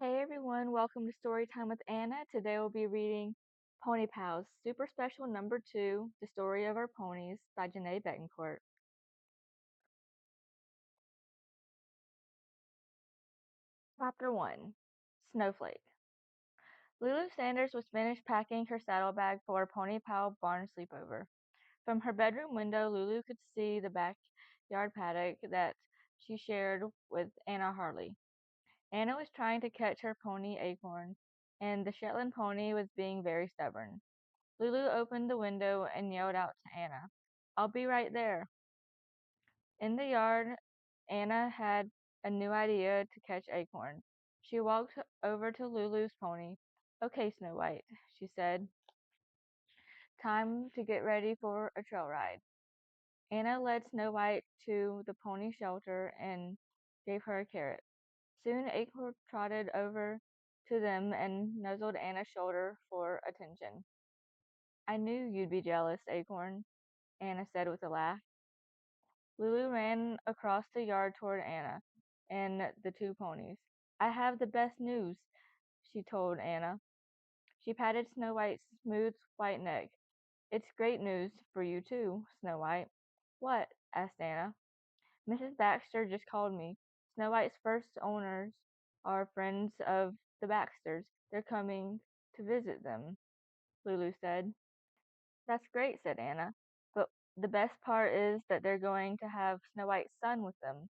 Hey everyone, welcome to Storytime with Anna. Today we'll be reading Pony Pals, Super Special Number 2, The Story of Our Ponies by Janae Betancourt. Chapter 1, Snowflake. Lulu Sanders was finished packing her saddlebag for a Pony Pal barn sleepover. From her bedroom window, Lulu could see the backyard paddock that she shared with Anna Harley. Anna was trying to catch her pony Acorn, and the Shetland pony was being very stubborn. Lulu opened the window and yelled out to Anna, "I'll be right there." In the yard, Anna had a new idea to catch Acorn. She walked over to Lulu's pony. "Okay, Snow White," she said. "Time to get ready for a trail ride." Anna led Snow White to the pony shelter and gave her a carrot. Soon Acorn trotted over to them and nuzzled Anna's shoulder for attention. "I knew you'd be jealous, Acorn," Anna said with a laugh. Lulu ran across the yard toward Anna and the two ponies. "I have the best news," she told Anna. She patted Snow White's smooth white neck. "It's great news for you too, Snow White." "What?" asked Anna. "Mrs. Baxter just called me. Snow White's first owners are friends of the Baxters. They're coming to visit them," Lulu said. "That's great," said Anna. "But the best part is that they're going to have Snow White's son with them."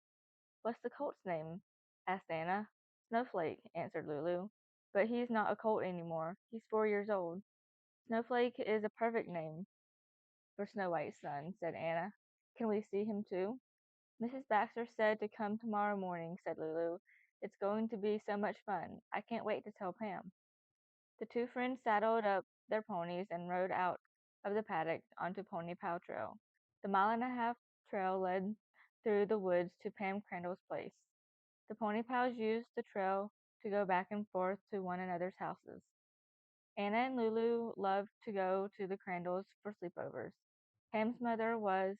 "What's the colt's name?" asked Anna. "Snowflake," answered Lulu. "But he's not a colt anymore. He's 4 years old." "Snowflake is a perfect name for Snow White's son," said Anna. "Can we see him too?" "Mrs. Baxter said to come tomorrow morning," said Lulu. "It's going to be so much fun. I can't wait to tell Pam." The two friends saddled up their ponies and rode out of the paddock onto Pony Pal Trail. The mile-and-a-half trail led through the woods to Pam Crandall's place. The Pony Pals used the trail to go back and forth to one another's houses. Anna and Lulu loved to go to the Crandalls for sleepovers. Pam's mother was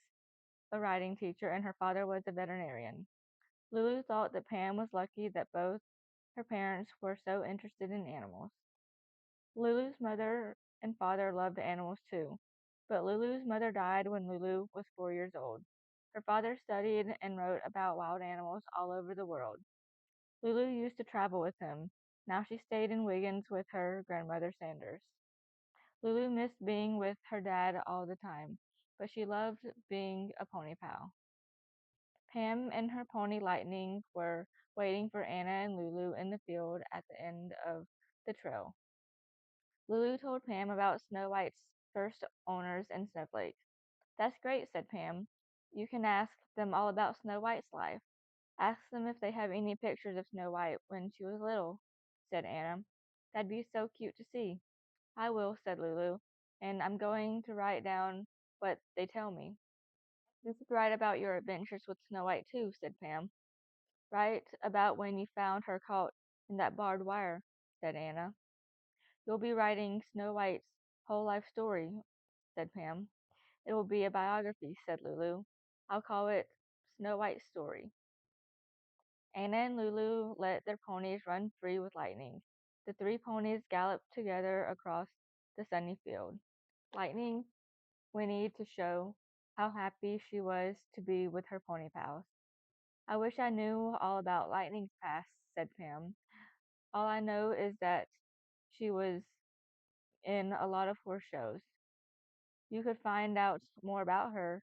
a riding teacher and her father was a veterinarian. Lulu thought that Pam was lucky that both her parents were so interested in animals. Lulu's mother and father loved animals too, but Lulu's mother died when Lulu was 4 years old. Her father studied and wrote about wild animals all over the world. Lulu used to travel with him. Now she stayed in Wiggins with her grandmother Sanders. Lulu missed being with her dad all the time, but she loved being a pony pal. Pam and her pony Lightning were waiting for Anna and Lulu in the field at the end of the trail. Lulu told Pam about Snow White's first owners and Snowflake. "That's great," said Pam. "You can ask them all about Snow White's life. Ask them if they have any pictures of Snow White when she was little," said Anna. "That'd be so cute to see." "I will," said Lulu, "and I'm going to write down what they tell me." "You should write about your adventures with Snow White too," said Pam. "Write about when you found her caught in that barbed wire," said Anna. "You'll be writing Snow White's whole life story," said Pam. "It will be a biography," said Lulu. "I'll call it Snow White's Story." Anna and Lulu let their ponies run free with Lightning. The three ponies galloped together across the sunny field. Lightning whinnied to show how happy she was to be with her pony pals. "I wish I knew all about Lightning's past," said Pam. "All I know is that she was in a lot of horse shows." "You could find out more about her,"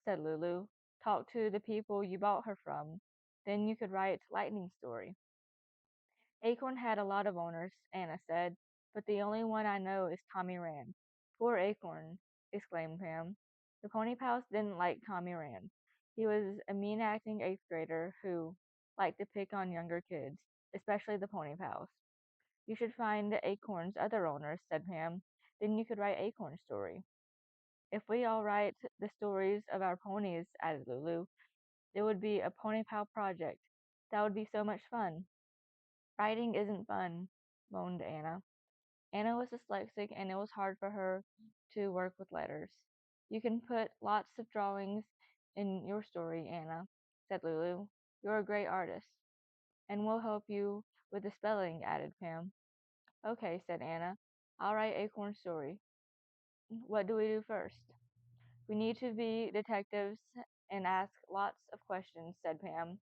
said Lulu. "Talk to the people you bought her from. Then you could write Lightning's story." "Acorn had a lot of owners," Anna said, "but the only one I know is Tommy Rand." "Poor Acorn," exclaimed Pam. The Pony Pals didn't like Tommy Rand. He was a mean-acting eighth grader who liked to pick on younger kids, especially the Pony Pals. "You should find Acorn's other owners," said Pam. "Then you could write Acorn's story." "If we all write the stories of our ponies," added Lulu, "it would be a Pony Pal project. That would be so much fun." "Writing isn't fun," moaned Anna. Anna was dyslexic and it was hard for her to work with letters. "You can put lots of drawings in your story, Anna," said Lulu. "You're a great artist." And we'll help you with the spelling, added Pam. Okay, said Anna. I'll write Acorn's story. What do we do first? We need to be detectives and ask lots of questions, said Pam.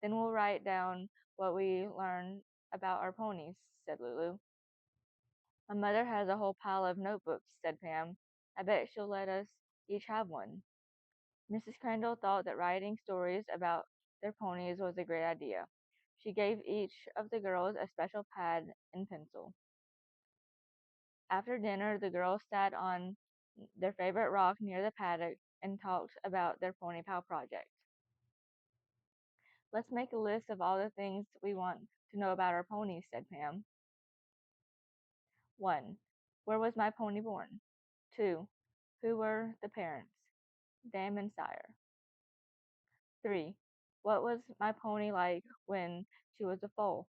Then we'll write down what we learn about our ponies, said Lulu. My mother has a whole pile of notebooks, said Pam. I bet she'll let us each have one. Mrs. Crandall thought that writing stories about their ponies was a great idea. She gave each of the girls a special pad and pencil. After dinner, the girls sat on their favorite rock near the paddock and talked about their pony pal project. Let's make a list of all the things we want to know about our ponies, said Pam. 1. Where was my pony born? 2. Who were the parents? Dam and sire. 3. What was my pony like when she was a foal?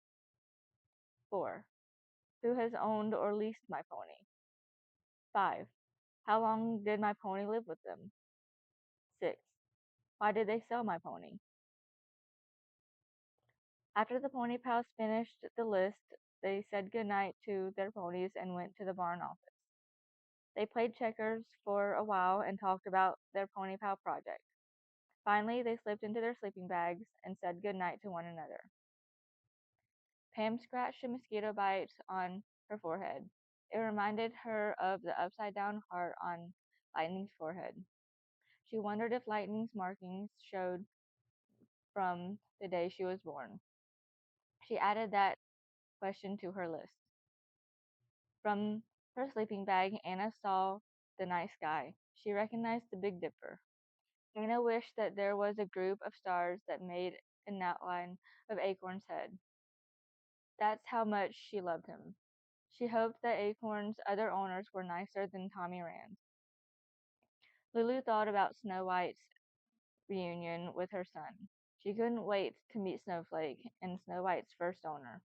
4. Who has owned or leased my pony? 5. How long did my pony live with them? 6. Why did they sell my pony? After the pony pals finished the list, they said goodnight to their ponies and went to the barn office. They played checkers for a while and talked about their pony pal project. Finally, they slipped into their sleeping bags and said goodnight to one another. Pam scratched a mosquito bite on her forehead. It reminded her of the upside down heart on Lightning's forehead. She wondered if Lightning's markings showed from the day she was born. She added that question to her list. From her sleeping bag, Anna saw the night sky. She recognized the Big Dipper. Anna wished that there was a group of stars that made an outline of Acorn's head. That's how much she loved him. She hoped that Acorn's other owners were nicer than Tommy Rand. Lulu thought about Snow White's reunion with her son. She couldn't wait to meet Snowflake and Snow White's first owner.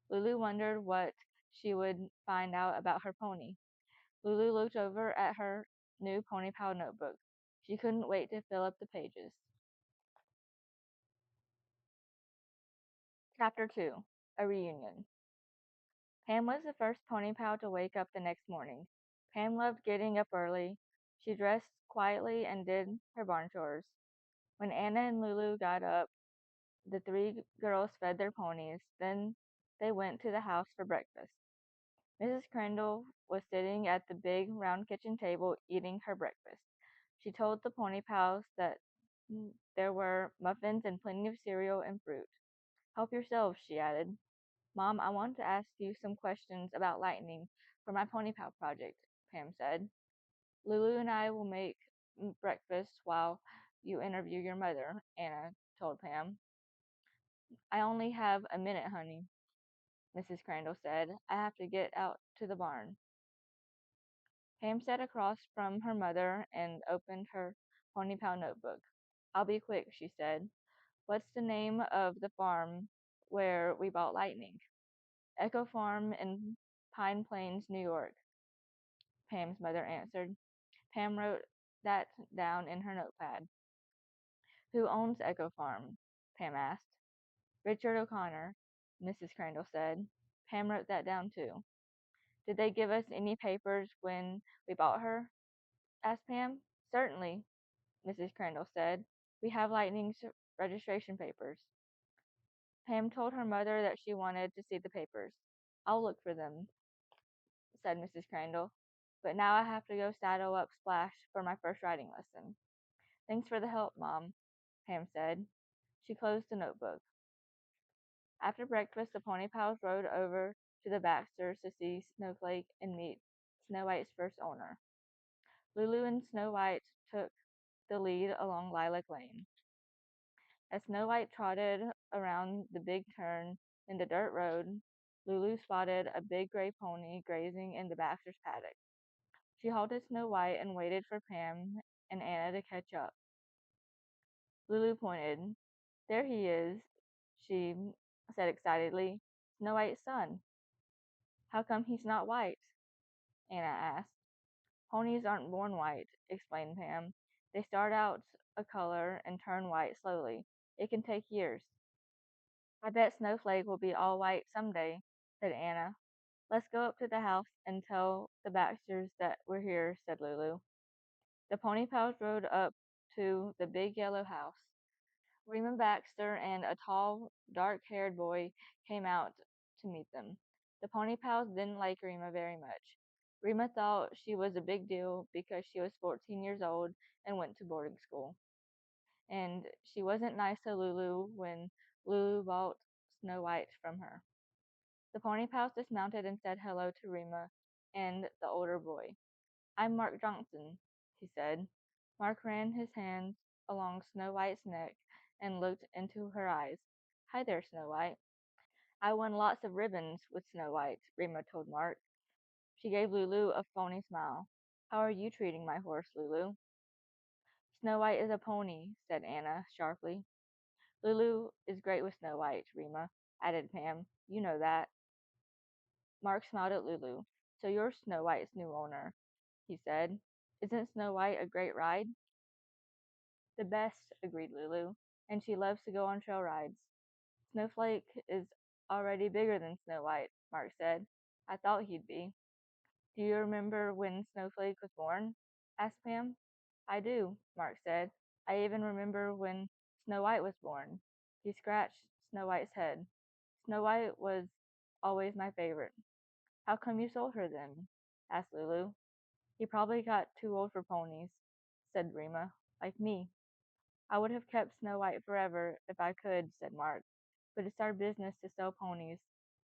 Lulu wondered what she would find out about her pony. Lulu looked over at her new Pony Pal notebook. She couldn't wait to fill up the pages. Chapter 2. A Reunion. Pam was the first pony pal to wake up the next morning. Pam loved getting up early. She dressed quietly and did her barn chores. When Anna and Lulu got up, the three girls fed their ponies. Then they went to the house for breakfast. Mrs. Crandall was sitting at the big round kitchen table eating her breakfast. She told the pony pals that there were muffins and plenty of cereal and fruit. Help yourselves, she added. Mom, I want to ask you some questions about lightning for my pony pal project, Pam said. Lulu and I will make breakfast while you interview your mother, Anna told Pam. I only have a minute, honey, Mrs. Crandall said. I have to get out to the barn. Pam sat across from her mother and opened her pony pal notebook. I'll be quick, she said. What's the name of the farm where we bought Lightning? Echo Farm in Pine Plains, New York, Pam's mother answered. Pam wrote that down in her notepad. Who owns Echo Farm? Pam asked. Richard O'Connor, Mrs. Crandall said. Pam wrote that down too. Did they give us any papers when we bought her? Asked Pam. Certainly, Mrs. Crandall said. We have Lightning's registration papers. Pam told her mother that she wanted to see the papers. I'll look for them, said Mrs. Crandall. But now I have to go saddle up Splash for my first riding lesson. Thanks for the help, Mom, Pam said. She closed the notebook. After breakfast, the pony pals rode over to the Baxters to see Snowflake and meet Snow White's first owner. Lulu and Snow White took the lead along Lilac Lane. As Snow White trotted around the big turn in the dirt road, Lulu spotted a big gray pony grazing in the Baxter's paddock. She halted Snow White and waited for Pam and Anna to catch up. Lulu pointed. There he is, she said excitedly. Snow White's son. How come he's not white? Anna asked. Ponies aren't born white, explained Pam. They start out a color and turn white slowly. It can take years. I bet Snowflake will be all white someday, said Anna. Let's go up to the house and tell the Baxters that we're here, said Lulu. The Pony Pals rode up to the big yellow house. Reba Baxter and a tall, dark-haired boy came out to meet them. The Pony Pals didn't like Rima very much. Rima thought she was a big deal because she was 14 years old and went to boarding school. And she wasn't nice to Lulu when Lulu bought Snow White from her. The Pony Pals dismounted and said hello to Rima and the older boy. I'm Mark Johnson, he said. Mark ran his hands along Snow White's neck and looked into her eyes. Hi there, Snow White. I won lots of ribbons with Snow White, Rima told Mark. She gave Lulu a phony smile. How are you treating my horse, Lulu? Snow White is a pony, said Anna sharply. Lulu is great with Snow White, Rima, added Pam. You know that. Mark smiled at Lulu. So you're Snow White's new owner, he said. Isn't Snow White a great ride? The best, agreed Lulu, and she loves to go on trail rides. Snowflake is already bigger than Snow White, Mark said. I thought he'd be. Do you remember when Snowflake was born? Asked Pam. I do, Mark said. I even remember when Snow White was born. He scratched Snow White's head. Snow White was always my favorite. How come you sold her then? Asked Lulu. He probably got too old for ponies, said Rima, like me. I would have kept Snow White forever if I could, said Mark, but it's our business to sell ponies.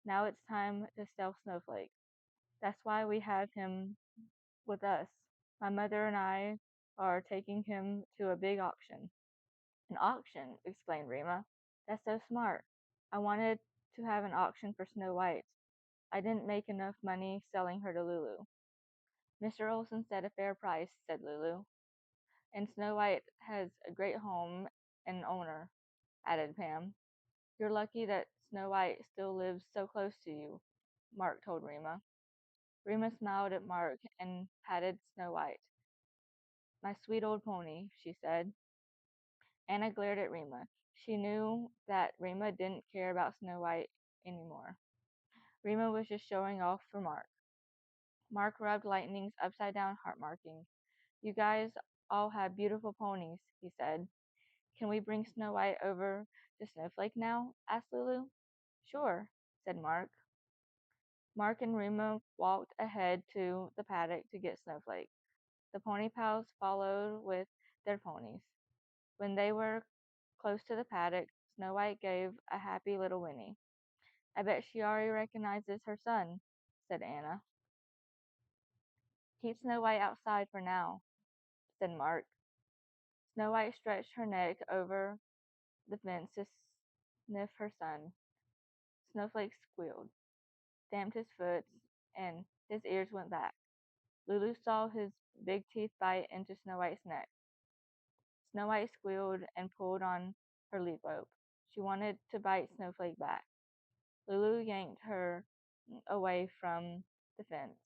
Now it's time to sell Snowflake. That's why we have him with us. My mother and I are taking him to a big auction. An auction, exclaimed Rima. That's so smart. I wanted to have an auction for Snow White. I didn't make enough money selling her to Lulu. Mr. Olson said a fair price, said Lulu. And Snow White has a great home and owner, added Pam. You're lucky that Snow White still lives so close to you, Mark told Rima. Rima smiled at Mark and patted Snow White. My sweet old pony, she said. Anna glared at Rima. She knew that Rima didn't care about Snow White anymore. Rima was just showing off for Mark. Mark rubbed Lightning's upside down heart marking. You guys all have beautiful ponies, he said. Can we bring Snow White over to Snowflake now? Asked Lulu. Sure, said Mark. Mark and Rima walked ahead to the paddock to get Snowflake. The pony pals followed with their ponies. When they were close to the paddock, Snow White gave a happy little whinny. I bet she already recognizes her son, said Anna. Keep Snow White outside for now, said Mark. Snow White stretched her neck over the fence to sniff her son. Snowflake squealed, stamped his foot, and his ears went back. Lulu saw his big teeth bite into Snow White's neck. Snow White squealed and pulled on her lead rope. She wanted to bite Snowflake back. Lulu yanked her away from the fence.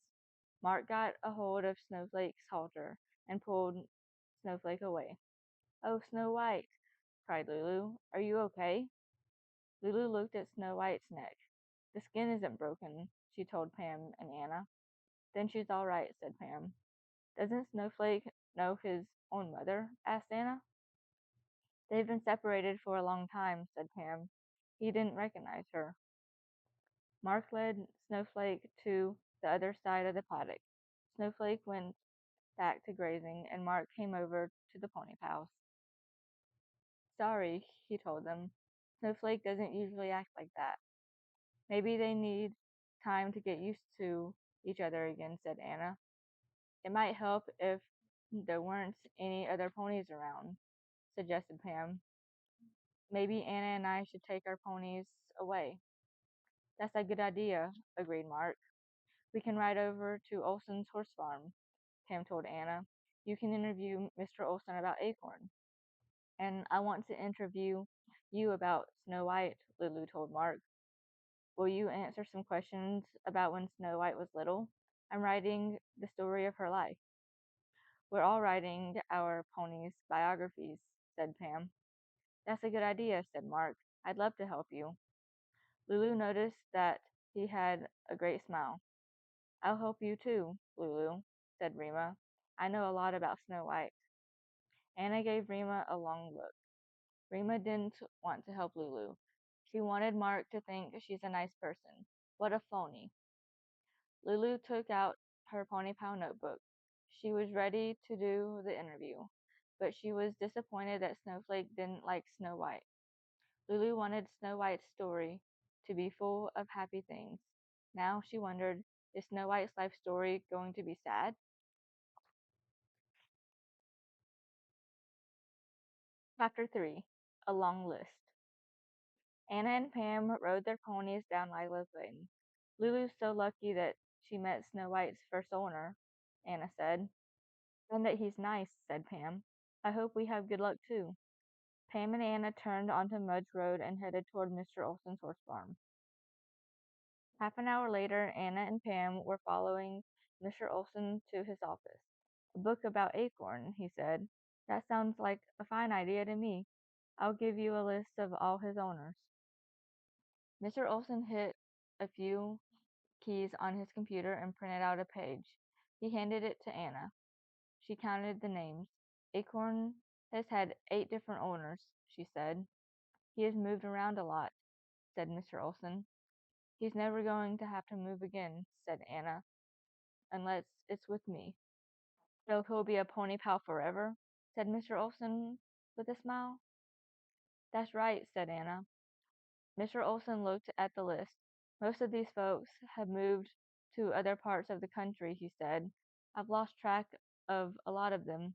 Mark got a hold of Snowflake's halter and pulled Snowflake away. Oh, Snow White, cried Lulu. Are you okay? Lulu looked at Snow White's neck. The skin isn't broken, she told Pam and Anna. Then she's all right, said Pam. Doesn't Snowflake know his own mother? Asked Anna. They've been separated for a long time, said Pam. He didn't recognize her. Mark led Snowflake to the other side of the paddock. Snowflake went back to grazing, and Mark came over to the pony pals. Sorry, he told them. Snowflake doesn't usually act like that. Maybe they need time to get used to each other again, said Anna. It might help if there weren't any other ponies around, suggested Pam. Maybe Anna and I should take our ponies away. That's a good idea, agreed Mark. We can ride over to Olson's horse farm, Pam told Anna. You can interview Mr. Olson about Acorn. And I want to interview you about Snow White, Lulu told Mark. Will you answer some questions about when Snow White was little? I'm writing the story of her life. We're all writing our ponies' biographies, said Pam. That's a good idea, said Mark. I'd love to help you. Lulu noticed that he had a great smile. I'll help you too, Lulu, said Rima. I know a lot about Snow White. Anna gave Rima a long look. Rima didn't want to help Lulu. She wanted Mark to think she's a nice person. What a phony. Lulu took out her pony pal notebook. She was ready to do the interview, but she was disappointed that Snowflake didn't like Snow White. Lulu wanted Snow White's story to be full of happy things. Now she wondered, is Snow White's life story going to be sad? Chapter 3. A Long List. Anna and Pam rode their ponies down Lila's Lane. Lulu's so lucky that she met Snow White's first owner, Anna said. And that he's nice, said Pam. I hope we have good luck too. Pam and Anna turned onto Mudge Road and headed toward Mr. Olson's horse farm. Half an hour later, Anna and Pam were following Mr. Olson to his office. A book about Acorn, he said. That sounds like a fine idea to me. I'll give you a list of all his owners. Mr. Olson hit a few keys on his computer and printed out a page. He handed it to Anna. She counted the names. Acorn has had 8 different owners, she said. He has moved around a lot, said Mr. Olson. He's never going to have to move again, said Anna, unless it's with me. So he'll be a pony pal forever, said Mr. Olson with a smile. That's right, said Anna. Mr. Olson looked at the list. Most of these folks have moved to other parts of the country, he said. I've lost track of a lot of them.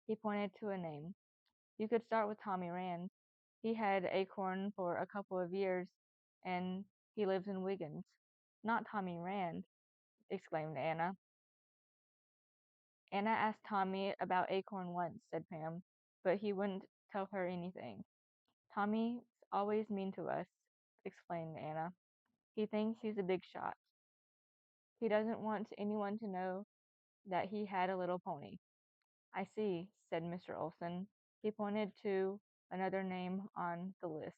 He pointed to a name. You could start with Tommy Rand. He had Acorn for a couple of years, and he lives in Wiggins. Not Tommy Rand, exclaimed Anna. Anna asked Tommy about Acorn once, said Pam, but he wouldn't tell her anything. Tommy's always mean to us, explained Anna. He thinks he's a big shot. He doesn't want anyone to know that he had a little pony. I see, said Mr. Olson. He pointed to another name on the list.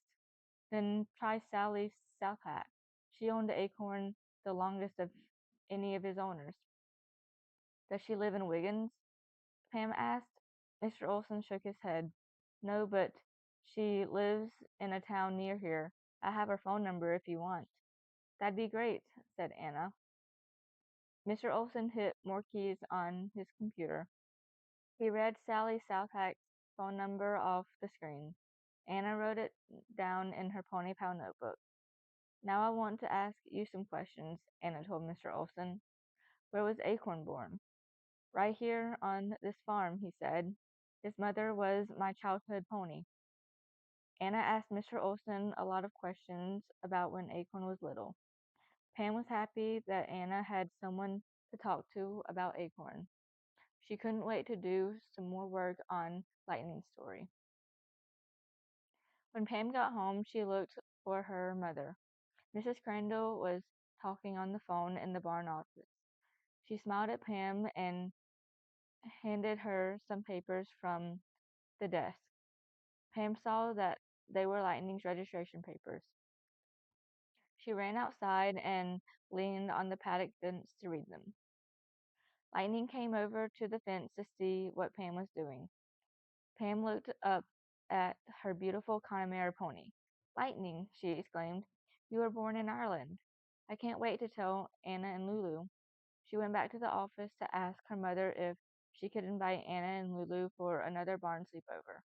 Then try Sally Southhat. She owned Acorn the longest of any of his owners. Does she live in Wiggins? Pam asked. Mr. Olson shook his head. No, but she lives in a town near here. I have her phone number if you want. That'd be great, said Anna. Mr. Olson hit more keys on his computer. He read Sally Southhack's phone number off the screen. Anna wrote it down in her pony pal notebook. Now I want to ask you some questions, Anna told Mr. Olson. Where was Acorn born? Right here on this farm, he said. His mother was my childhood pony. Anna asked Mr. Olson a lot of questions about when Acorn was little. Pam was happy that Anna had someone to talk to about Acorn. She couldn't wait to do some more work on Lightning's story. When Pam got home, she looked for her mother. Mrs. Crandall was talking on the phone in the barn office. She smiled at Pam and handed her some papers from the desk. Pam saw that they were Lightning's registration papers. She ran outside and leaned on the paddock fence to read them. Lightning came over to the fence to see what Pam was doing. Pam looked up at her beautiful Connemara pony. Lightning, she exclaimed. You were born in Ireland. I can't wait to tell Anna and Lulu. She went back to the office to ask her mother if she could invite Anna and Lulu for another barn sleepover.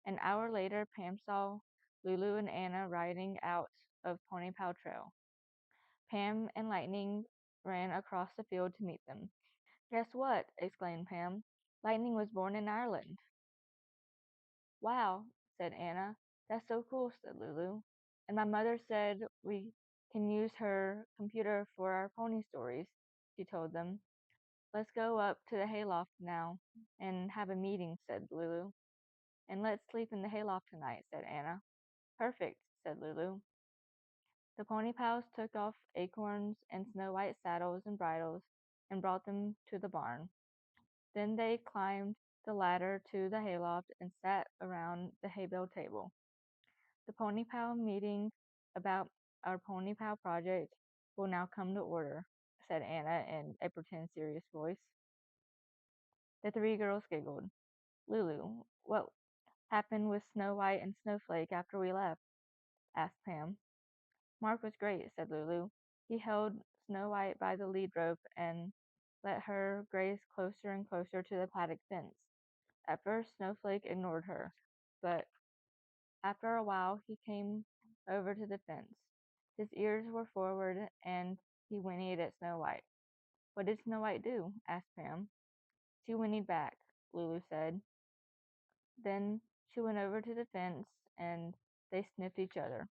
An hour later, Pam saw Lulu and Anna riding out of Pony Pal Trail. Pam and Lightning ran across the field to meet them. Guess what? Exclaimed Pam. Lightning was born in Ireland. Wow, said Anna. That's so cool, said Lulu. And my mother said we can use her computer for our pony stories, she told them. Let's go up to the hayloft now and have a meeting, said Lulu. And let's sleep in the hayloft tonight, said Anna. Perfect, said Lulu. The pony pals took off Acorn's and Snow White's saddles and bridles and brought them to the barn. Then they climbed the ladder to the hayloft and sat around the hay bale table. The pony pal meeting about our Pony Pal project will now come to order, said Anna in a pretend serious voice. The three girls giggled. Lulu, what happened with Snow White and Snowflake after we left? Asked Pam. Mark was great, said Lulu. He held Snow White by the lead rope and let her graze closer and closer to the paddock fence. At first, Snowflake ignored her, but after a while he came over to the fence. His ears were forward and he whinnied at Snow White. What did Snow White do? Asked Pam. She whinnied back, Lulu said. Then she went over to the fence and they sniffed each other.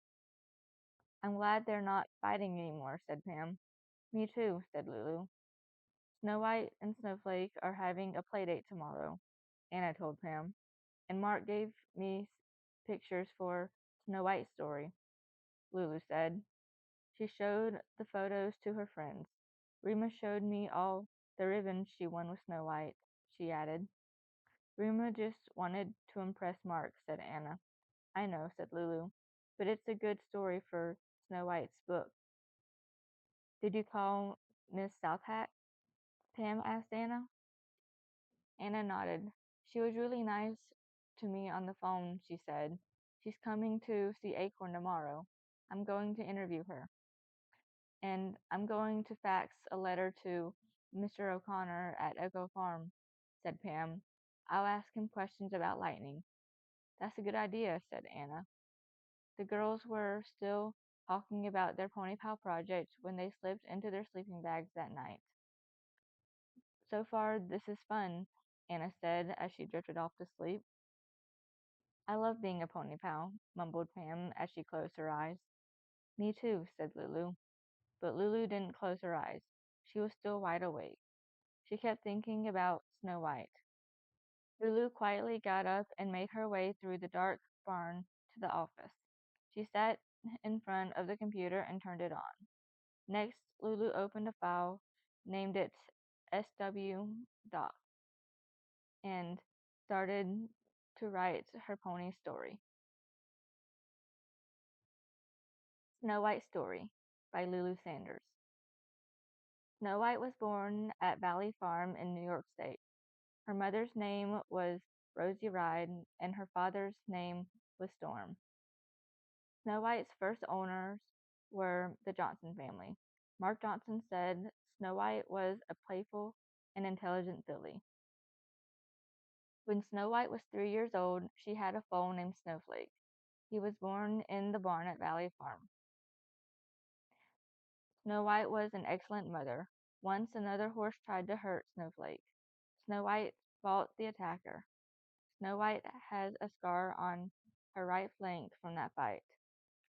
I'm glad they're not fighting anymore, said Pam. Me too, said Lulu. Snow White and Snowflake are having a play date tomorrow, Anna told Pam. And Mark gave me pictures for Snow White's story, Lulu said. She showed the photos to her friends. Rima showed me all the ribbons she won with Snow White, she added. Rima just wanted to impress Mark, said Anna. I know, said Lulu, but it's a good story for Snow White's book. Did you call Miss Southhat? Pam asked Anna. Anna nodded. She was really nice to me on the phone, she said. She's coming to see Acorn tomorrow. I'm going to interview her. And I'm going to fax a letter to Mr. O'Connor at Echo Farm, said Pam. I'll ask him questions about lightning. That's a good idea, said Anna. The girls were still talking about their Pony Pal project when they slipped into their sleeping bags that night. So far, this is fun, Anna said as she drifted off to sleep. I love being a Pony Pal, mumbled Pam as she closed her eyes. Me too, said Lulu. But Lulu didn't close her eyes. She was still wide awake. She kept thinking about Snow White. Lulu quietly got up and made her way through the dark barn to the office. She sat in front of the computer and turned it on. Next, Lulu opened a file, named it SW Doc, and started to write her pony story. Snow White Story by Lulu Sanders. Snow White was born at Valley Farm in New York State. Her mother's name was Rosie Ride, and her father's name was Storm. Snow White's first owners were the Johnson family. Mark Johnson said Snow White was a playful and intelligent filly. When Snow White was 3 years old, she had a foal named Snowflake. He was born in the barn at Valley Farm. Snow White was an excellent mother. Once another horse tried to hurt Snowflake. Snow White fought the attacker. Snow White has a scar on her right flank from that fight.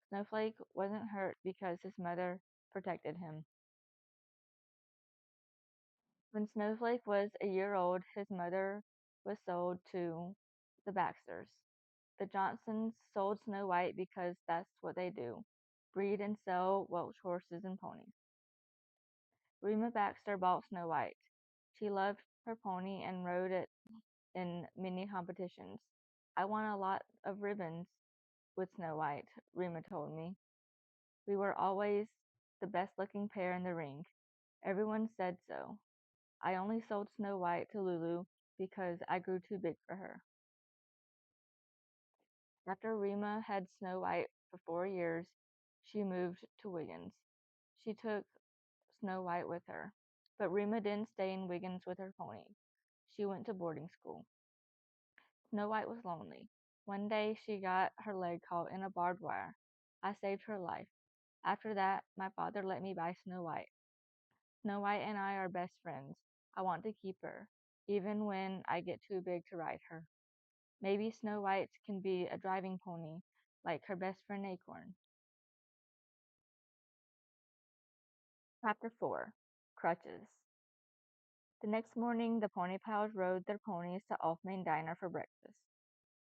Snowflake wasn't hurt because his mother protected him. When Snowflake was a year old, his mother was sold to the Baxters. The Johnsons sold Snow White because that's what they do, breed and sell Welsh horses and ponies. Rima Baxter bought Snow White. She loved her pony and rode it in many competitions. I won a lot of ribbons with Snow White, Rima told me. We were always the best looking pair in the ring. Everyone said so. I only sold Snow White to Lulu because I grew too big for her. After Rima had Snow White for 4 years, she moved to Wiggins. She took Snow White with her, but Rima didn't stay in Wiggins with her ponies. She went to boarding school. Snow White was lonely. One day she got her leg caught in a barbed wire. I saved her life. After that, my father let me buy Snow White. Snow White and I are best friends. I want to keep her, even when I get too big to ride her. Maybe Snow White can be a driving pony, like her best friend Acorn. Chapter 4 Crutches. The next morning, the Pony Pals rode their ponies to Off Main Diner for breakfast.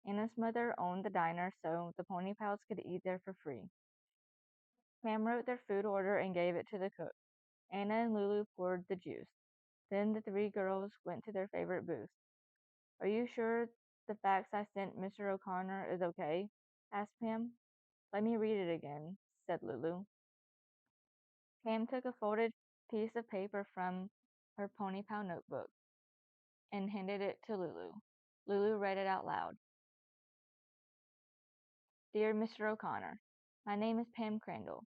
Anna's mother owned the diner, so the Pony Pals could eat there for free. Pam wrote their food order and gave it to the cook. Anna and Lulu poured the juice. Then the three girls went to their favorite booth. Are you sure the fax I sent Mr. O'Connor is okay? Asked Pam. Let me read it again, said Lulu. Pam took a folded piece of paper from her Pony Pal notebook and handed it to Lulu. Lulu read it out loud. Dear Mr. O'Connor, my name is Pam Crandall.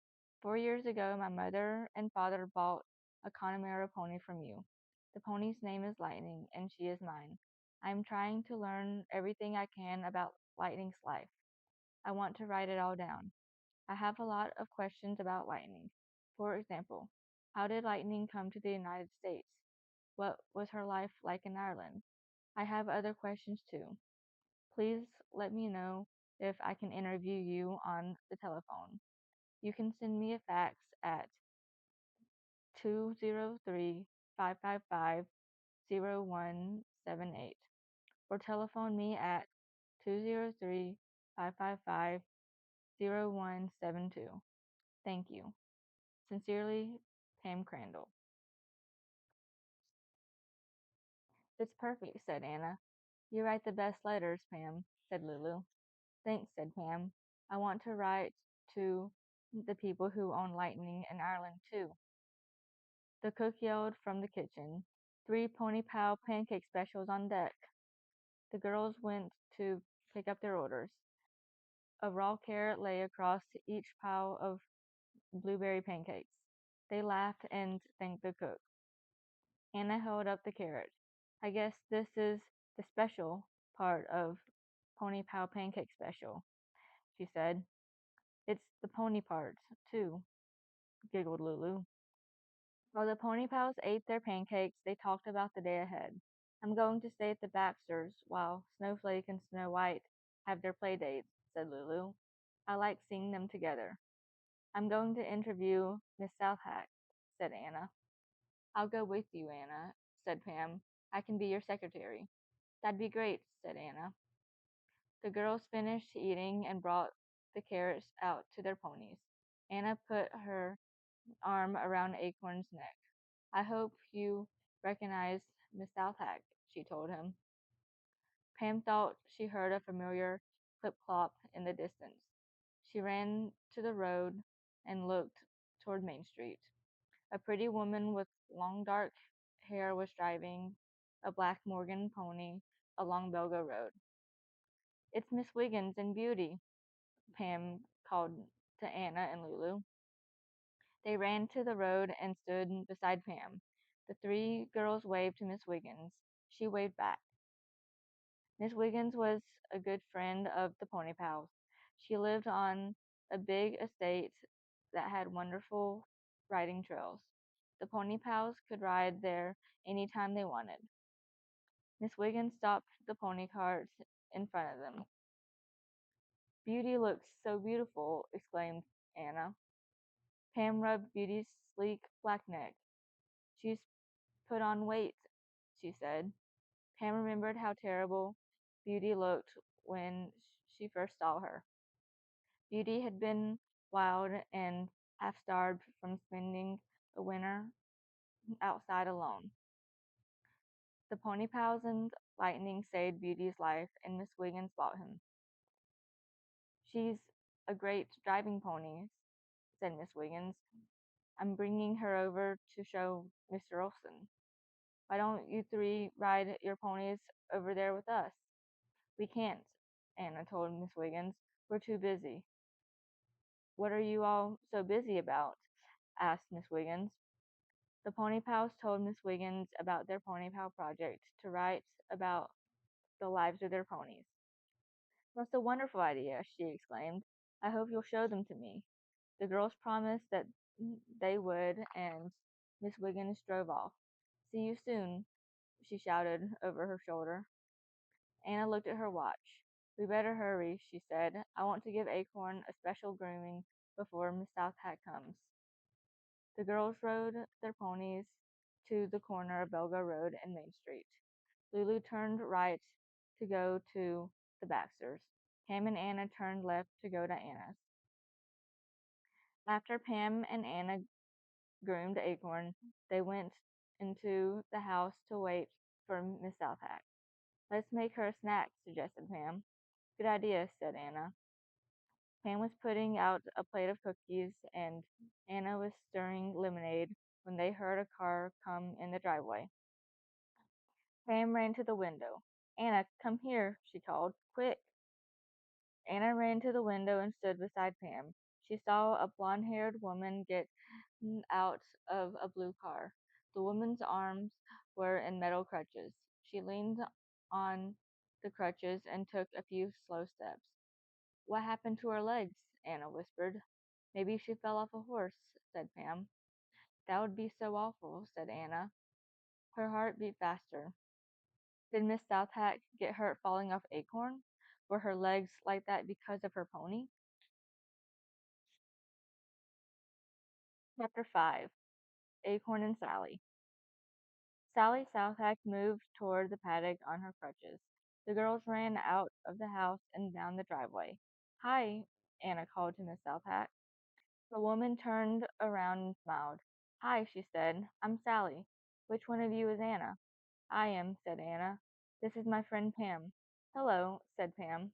4 years ago, my mother and father bought a Connemara pony from you. The pony's name is Lightning, and she is mine. I am trying to learn everything I can about Lightning's life. I want to write it all down. I have a lot of questions about Lightning. For example, how did Lightning come to the United States? What was her life like in Ireland? I have other questions too. Please let me know if I can interview you on the telephone. You can send me a fax at 203-555-0178 or telephone me at 203-555-0172. Thank you. Sincerely, Pam Crandall. It's perfect, said Anna. You write the best letters, Pam, said Lulu. Thanks, said Pam. I want to write to the people who own Lightning in Ireland, too. The cook yelled from the kitchen, 3 Pony Pal pancake specials on deck. The girls went to pick up their orders. A raw carrot lay across each pile of blueberry pancakes. They laughed and thanked the cook. Anna held up the carrot. I guess this is the special part of Pony Pal Pancake Special, she said. It's the pony part, too, giggled Lulu. While the Pony Pals ate their pancakes, they talked about the day ahead. I'm going to stay at the Baxters while Snowflake and Snow White have their play dates, said Lulu. I like seeing them together. I'm going to interview Miss Southhack, said Anna. I'll go with you, Anna, said Pam. I can be your secretary. That'd be great, said Anna. The girls finished eating and brought the carrots out to their ponies. Anna put her arm around Acorn's neck. I hope you recognize Miss Southhack, she told him. Pam thought she heard a familiar clip-clop in the distance. She ran to the road and looked toward Main Street. A pretty woman with long dark hair was driving a black Morgan pony along Belgo Road. It's Miss Wiggins and Beauty, Pam called to Anna and Lulu. They ran to the road and stood beside Pam. The 3 girls waved to Miss Wiggins. She waved back. Miss Wiggins was a good friend of the Pony Pals. She lived on a big estate that had wonderful riding trails. The Pony Pals could ride there any time they wanted. Miss Wiggins stopped the pony cart in front of them. Beauty looks so beautiful, exclaimed Anna. Pam rubbed Beauty's sleek black neck. She's put on weight, she said. Pam remembered how terrible Beauty looked when she first saw her. Beauty had been wild and half starved from spending a winter outside alone. The Pony Pals and Lightning saved Beauty's life, and Miss Wiggins bought him. She's a great driving pony, said Miss Wiggins. I'm bringing her over to show Mr. Olson. Why don't you 3 ride your ponies over there with us? We can't, Anna told Miss Wiggins. We're too busy. What are you all so busy about? Asked Miss Wiggins. The Pony Pals told Miss Wiggins about their Pony Pal project to write about the lives of their ponies. That's a wonderful idea, she exclaimed. I hope you'll show them to me. The girls promised that they would, and Miss Wiggins drove off. See you soon, she shouted over her shoulder. Anna looked at her watch. We better hurry, she said. I want to give Acorn a special grooming before Miss Southhat comes. The girls rode their ponies to the corner of Belga Road and Main Street. Lulu turned right to go to the Baxters. Pam and Anna turned left to go to Anna's. After Pam and Anna groomed Acorn, they went into the house to wait for Miss Southhat. Let's make her a snack, suggested Pam. Good idea, said Anna. Pam was putting out a plate of cookies, and Anna was stirring lemonade when they heard a car come in the driveway. Pam ran to the window. Anna, come here, she called. Quick! Anna ran to the window and stood beside Pam. She saw a blonde-haired woman get out of a blue car. The woman's arms were in metal crutches. She leaned on the crutches and took a few slow steps. What happened to her legs? Anna whispered. Maybe she fell off a horse, said Pam. That would be so awful, said Anna. Her heart beat faster. Did Miss Southhack get hurt falling off Acorn? Were her legs like that because of her pony? Chapter 5. Acorn and Sally. Sally Southhack moved toward the paddock on her crutches. The girls ran out of the house and down the driveway. Hi, Anna called to Miss Southhack. The woman turned around and smiled. Hi, she said. I'm Sally. Which one of you is Anna? I am, said Anna. This is my friend Pam. Hello, said Pam.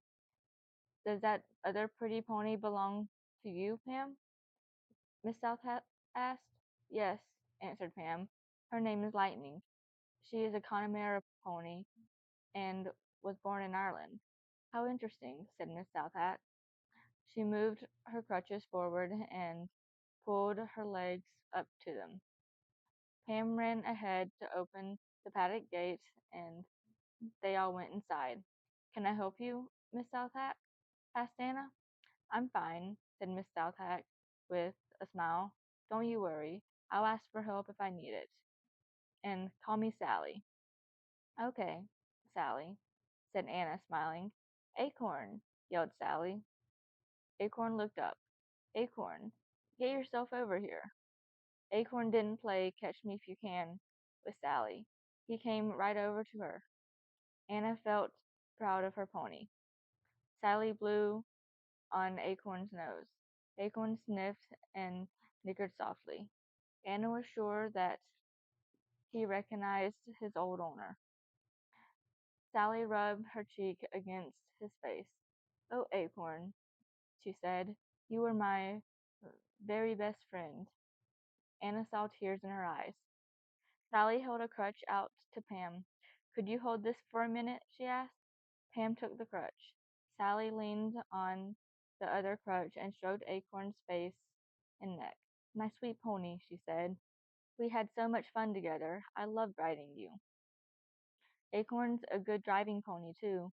Does that other pretty pony belong to you, Pam? Miss Southhack asked. Yes, answered Pam. Her name is Lightning. She is a Connemara pony and was born in Ireland. How interesting, said Miss Southhat. She moved her crutches forward and pulled her legs up to them. Pam ran ahead to open the paddock gate, and they all went inside. Can I help you, Miss Southhat? Asked Anna. I'm fine, said Miss Southhat with a smile. Don't you worry. I'll ask for help if I need it. And call me Sally. Okay, Sally, said Anna, smiling. Acorn, yelled Sally. Acorn looked up. Acorn, get yourself over here. Acorn didn't play catch me if you can with Sally. He came right over to her. Anna felt proud of her pony. Sally blew on Acorn's nose. Acorn sniffed and nickered softly. Anna was sure that he recognized his old owner. Sally rubbed her cheek against his face. Oh, Acorn, she said, you were my very best friend. Anna saw tears in her eyes. Sally held a crutch out to Pam. Could you hold this for a minute? She asked. Pam took the crutch. Sally leaned on the other crutch and stroked Acorn's face and neck. My sweet pony, she said. We had so much fun together. I loved riding you. Acorn's a good driving pony, too,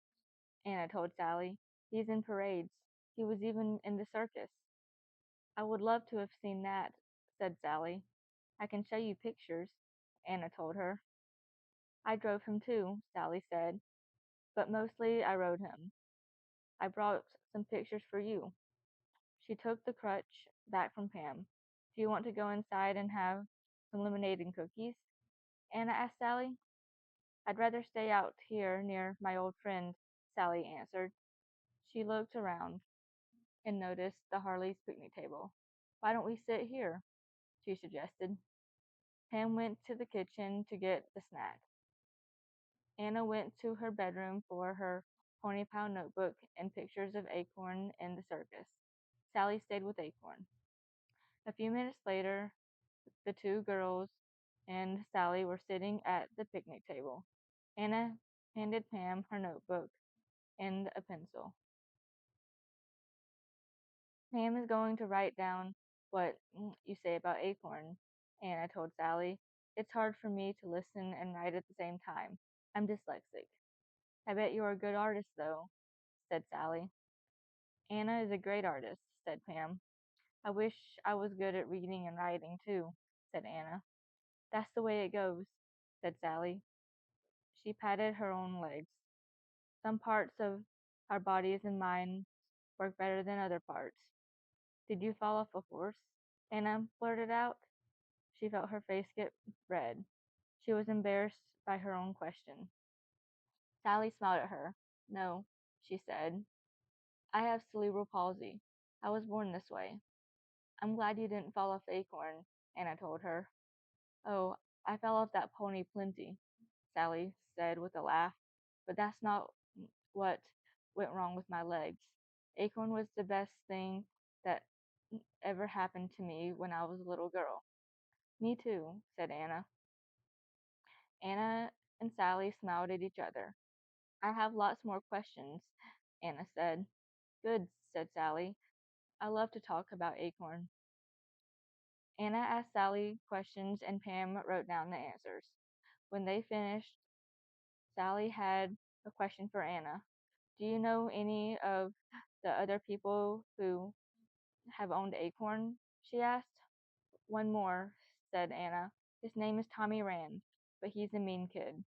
Anna told Sally. He's in parades. He was even in the circus. I would love to have seen that, said Sally. I can show you pictures, Anna told her. I drove him too, Sally said, but mostly I rode him. I brought some pictures for you. She took the crutch back from Pam. Do you want to go inside and have some lemonade and cookies? Anna asked Sally. I'd rather stay out here near my old friend, Sally answered. She looked around and noticed the Harleys' picnic table. Why don't we sit here? She suggested. Pam went to the kitchen to get the snack. Anna went to her bedroom for her pony pile notebook and pictures of Acorn in the circus. Sally stayed with Acorn. A few minutes later, the two girls and Sally were sitting at the picnic table. Anna handed Pam her notebook and a pencil. Pam is going to write down what you say about Acorn, Anna told Sally. It's hard for me to listen and write at the same time. I'm dyslexic. I bet you're a good artist, though, said Sally. Anna is a great artist, said Pam. I wish I was good at reading and writing, too, said Anna. That's the way it goes, said Sally. She patted her own legs. Some parts of our bodies and minds work better than other parts. Did you fall off a horse? Anna blurted out. She felt her face get red. She was embarrassed by her own question. Sally smiled at her. No, she said. I have cerebral palsy. I was born this way. I'm glad you didn't fall off the acorn, Anna told her. Oh, I fell off that pony plenty, Sally said with a laugh. But that's not what went wrong with my legs. Acorn was the best thing that ever happened to me when I was a little girl. Me too, said Anna. Anna and Sally smiled at each other. I have lots more questions, Anna said. Good, said Sally. I love to talk about Acorn. Anna asked Sally questions and Pam wrote down the answers. When they finished, Sally had a question for Anna. Do you know any of the other people who have owned Acorn? She asked. One more, said Anna. His name is Tommy Rand, but he's a mean kid.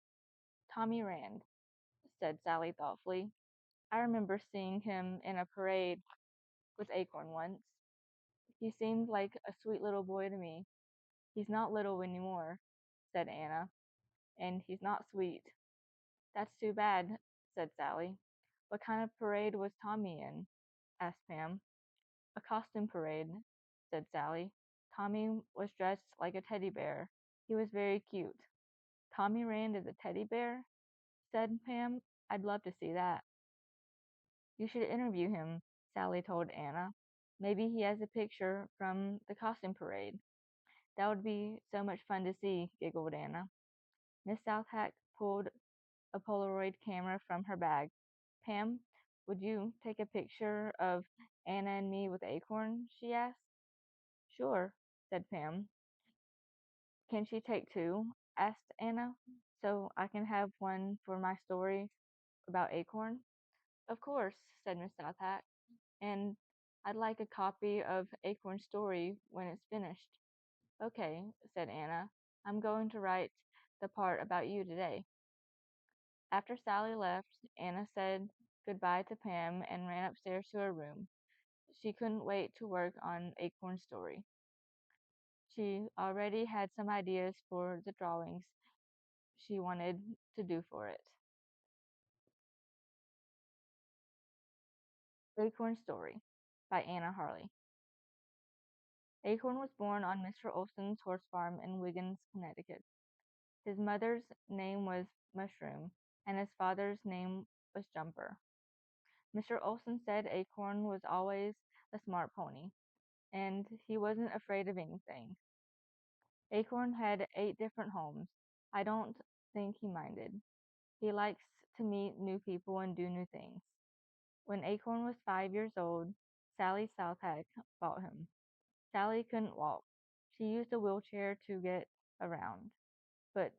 Tommy Rand, said Sally thoughtfully. I remember seeing him in a parade with Acorn once. He seemed like a sweet little boy to me. He's not little anymore, said Anna, and he's not sweet. That's too bad, said Sally. What kind of parade was Tommy in? Asked Pam. A costume parade, said Sally. Tommy was dressed like a teddy bear. He was very cute. Tommy Rand is a teddy bear? Said Pam. I'd love to see that. You should interview him, Sally told Anna. Maybe he has a picture from the costume parade. That would be so much fun to see, giggled Anna. Miss Southhack pulled a Polaroid camera from her bag. Pam, would you take a picture of Anna and me with Acorn? She asked. Sure, said Pam. Can she take two? Asked Anna. So I can have one for my story about Acorn? Of course, said Miss Southhack. And I'd like a copy of Acorn's story when it's finished. Okay, said Anna. I'm going to write the part about you today. After Sally left, Anna said goodbye to Pam and ran upstairs to her room. She couldn't wait to work on Acorn's story. She already had some ideas for the drawings she wanted to do for it. Acorn's Story by Anna Harley. Acorn was born on Mr. Olson's horse farm in Wiggins, Connecticut. His mother's name was Mushroom, and his father's name was Jumper. Mr. Olson said Acorn was always a smart pony, and he wasn't afraid of anything. Acorn had 8 different homes. I don't think he minded. He likes to meet new people and do new things. When Acorn was 5 years old, Sally Southhack bought him. Sally couldn't walk. She used a wheelchair to get around, but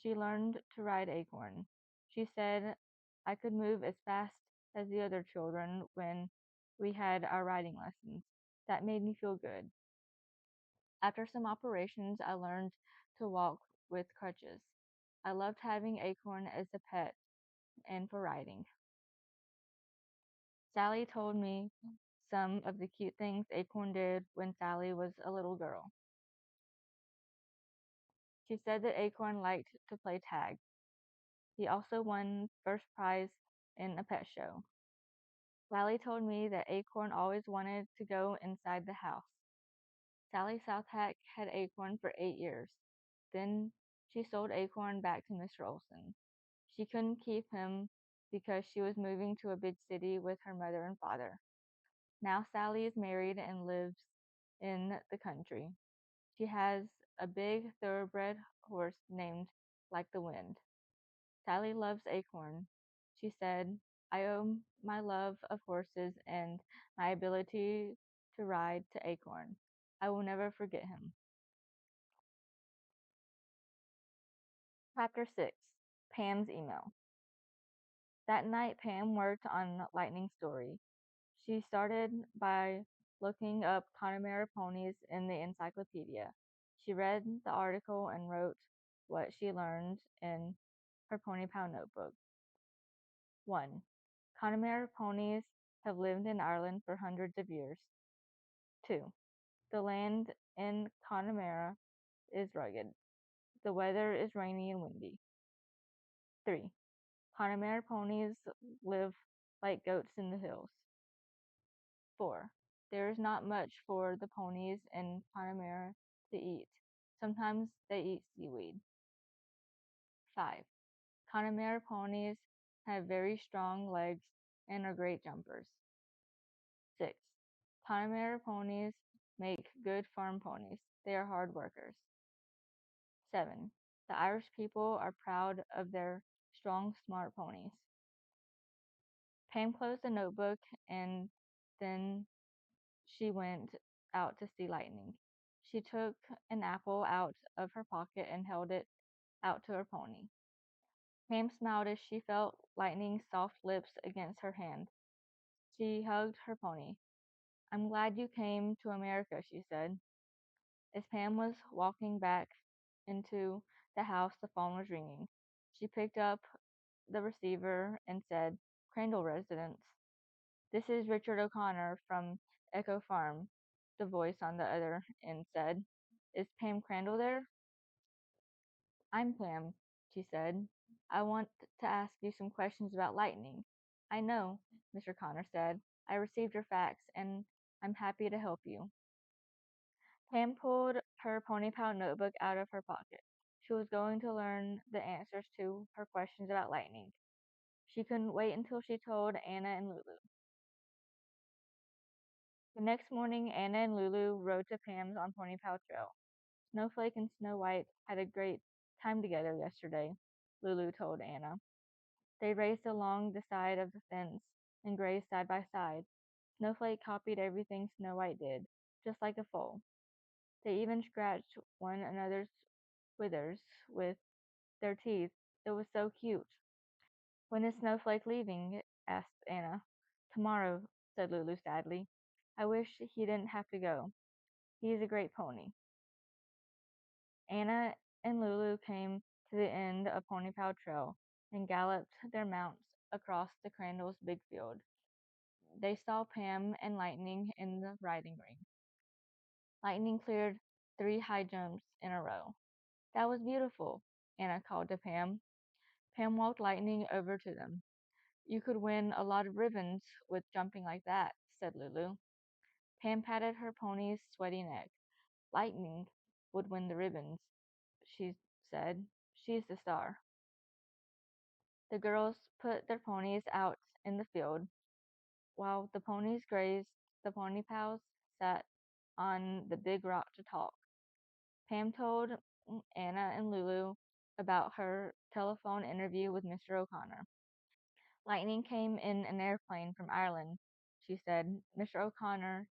she learned to ride Acorn. She said, I could move as fast as the other children when we had our riding lessons. That made me feel good. After some operations, I learned to walk with crutches. I loved having Acorn as a pet and for riding. Sally told me some of the cute things Acorn did when Sally was a little girl. She said that Acorn liked to play tag. He also won first prize in a pet show. Sally told me that Acorn always wanted to go inside the house. Sally Southhack had Acorn for 8 years. Then she sold Acorn back to Mr. Olson. She couldn't keep him because she was moving to a big city with her mother and father. Now Sally is married and lives in the country. She has a big thoroughbred horse named Like the Wind. Sally loves Acorn. She said, I owe my love of horses and my ability to ride to Acorn. I will never forget him. Chapter 6 Pam's Email. That night, Pam worked on Lightning's story. She started by looking up Connemara ponies in the encyclopedia. She read the article and wrote what she learned in her Pony Pal notebook. 1. Connemara ponies have lived in Ireland for hundreds of years. 2. The land in Connemara is rugged. The weather is rainy and windy. 3. Connemara ponies live like goats in the hills. 4. There is not much for the ponies in Connemara to eat. Sometimes they eat seaweed. 5. Connemara ponies have very strong legs and are great jumpers. 6. Connemara ponies make good farm ponies. They are hard workers. 7. The Irish people are proud of their strong, smart ponies. Pam closed the notebook and then she went out to see Lightning. She took an apple out of her pocket and held it out to her pony. Pam smiled as she felt Lightning's soft lips against her hand. She hugged her pony. I'm glad you came to America, she said. As Pam was walking back into the house, the phone was ringing. She picked up the receiver and said, Crandall residence. This is Richard O'Connor from Echo Farm, the voice on the other end said. Is Pam Crandall there? I'm Pam, she said. I want to ask you some questions about lightning. I know, Mr. Connor said. I received your fax and I'm happy to help you. Pam pulled her Pony Pal notebook out of her pocket. She was going to learn the answers to her questions about lightning. She couldn't wait until she told Anna and Lulu. The next morning, Anna and Lulu rode to Pam's on Pony Pal Trail. Snowflake and Snow White had a great time together yesterday, Lulu told Anna. They raced along the side of the fence and grazed side by side. Snowflake copied everything Snow White did, just like a foal. They even scratched one another's withers with their teeth. It was so cute. When is Snowflake leaving? Asked Anna. Tomorrow, said Lulu sadly. I wish he didn't have to go. He is a great pony. Anna and Lulu came to the end of Ponypaw Trail and galloped their mounts across the Crandall's big field. They saw Pam and Lightning in the riding ring. Lightning cleared 3 high jumps in a row. That was beautiful, Anna called to Pam. Pam walked Lightning over to them. You could win a lot of ribbons with jumping like that, said Lulu. Pam patted her pony's sweaty neck. Lightning would win the ribbons, she said. She's the star. The girls put their ponies out in the field. While the ponies grazed, the pony pals sat on the big rock to talk. Pam told Anna and Lulu about her telephone interview with Mr. O'Connor. Lightning came in an airplane from Ireland, she said. Mr. O'Connor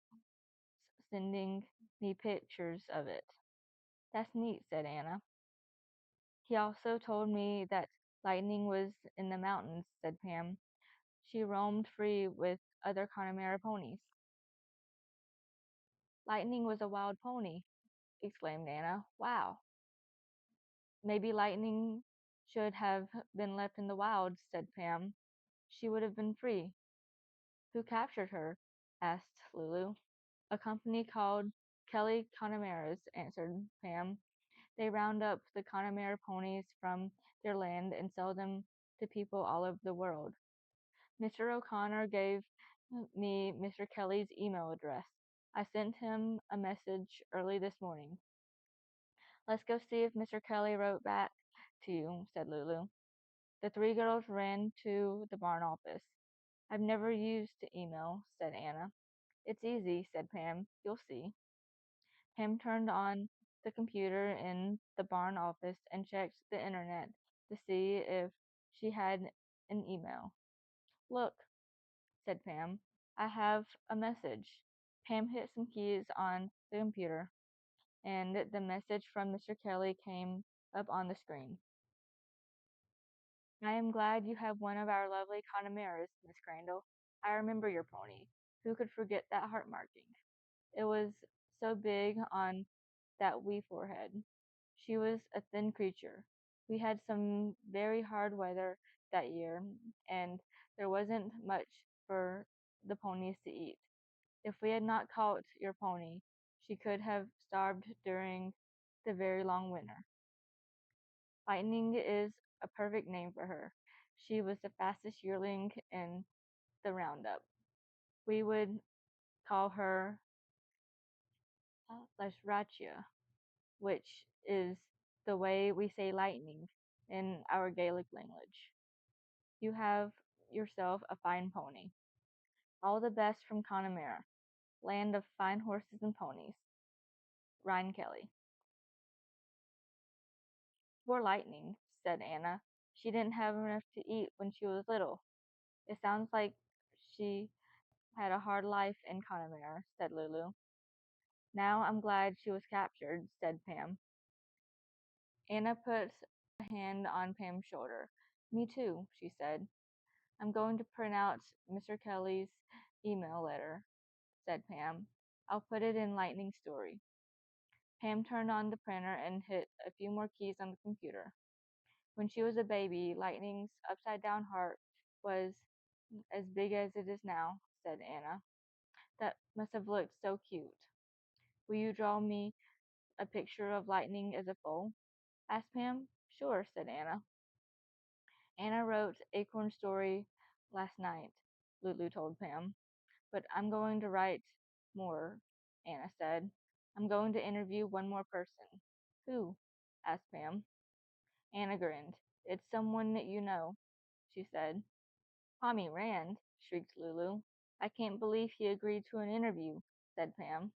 sending me pictures of it. That's neat, said Anna. He also told me that Lightning was in the mountains, said Pam. She roamed free with other Connemara ponies. Lightning was a wild pony, exclaimed Anna. Wow. Maybe Lightning should have been left in the wild, said Pam. She would have been free. Who captured her? Asked Lulu. A company called Kelly Connemaras, answered Pam. They round up the Connemara ponies from their land and sell them to people all over the world. Mr. O'Connor gave me Mr. Kelly's email address. I sent him a message early this morning. Let's go see if Mr. Kelly wrote back to you, said Lulu. The 3 girls ran to the barn office. I've never used email, said Anna. It's easy, said Pam. You'll see. Pam turned on the computer in the barn office and checked the internet to see if she had an email. Look, said Pam. I have a message. Pam hit some keys on the computer, and the message from Mr. Kelly came up on the screen. I am glad you have one of our lovely Connemeras, Miss Crandall. I remember your pony. Who could forget that heart marking? It was so big on that wee forehead. She was a thin creature. We had some very hard weather that year, and there wasn't much for the ponies to eat. If we had not caught your pony, she could have starved during the very long winter. Lightning is a perfect name for her. She was the fastest yearling in the roundup. We would call her Lesratia, which is the way we say lightning in our Gaelic language. You have yourself a fine pony. All the best from Connemara, land of fine horses and ponies. Ryan Kelly. Poor Lightning, said Anna. She didn't have enough to eat when she was little. It sounds like she had a hard life in Connemara, said Lulu. Now I'm glad she was captured, said Pam. Anna put a hand on Pam's shoulder. Me too, she said. I'm going to print out Mr. Kelly's email letter, said Pam. I'll put it in Lightning Story. Pam turned on the printer and hit a few more keys on the computer. When she was a baby, Lightning's upside down heart was as big as it is now, said Anna. That must have looked so cute. Will you draw me a picture of Lightning as a foal? Asked Pam. Sure, said Anna. Anna wrote Acorn Story last night, Lulu told Pam. But I'm going to write more, Anna said. I'm going to interview one more person. Who? Asked Pam. Anna grinned. It's someone that you know, she said. Tommy Rand, shrieked Lulu. I can't believe he agreed to an interview, said Pam.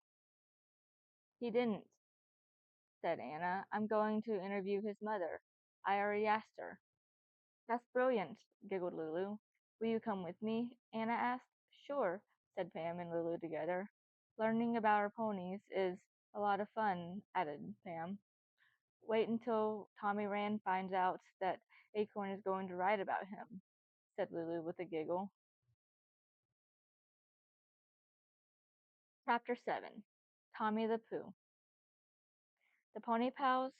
He didn't, said Anna. I'm going to interview his mother. I already asked her. That's brilliant, giggled Lulu. Will you come with me? Anna asked. Sure, said Pam and Lulu together. Learning about our ponies is a lot of fun, added Pam. Wait until Tommy Rand finds out that Acorn is going to write about him, said Lulu with a giggle. Chapter 7. Tommy the Pooh. The Pony Pals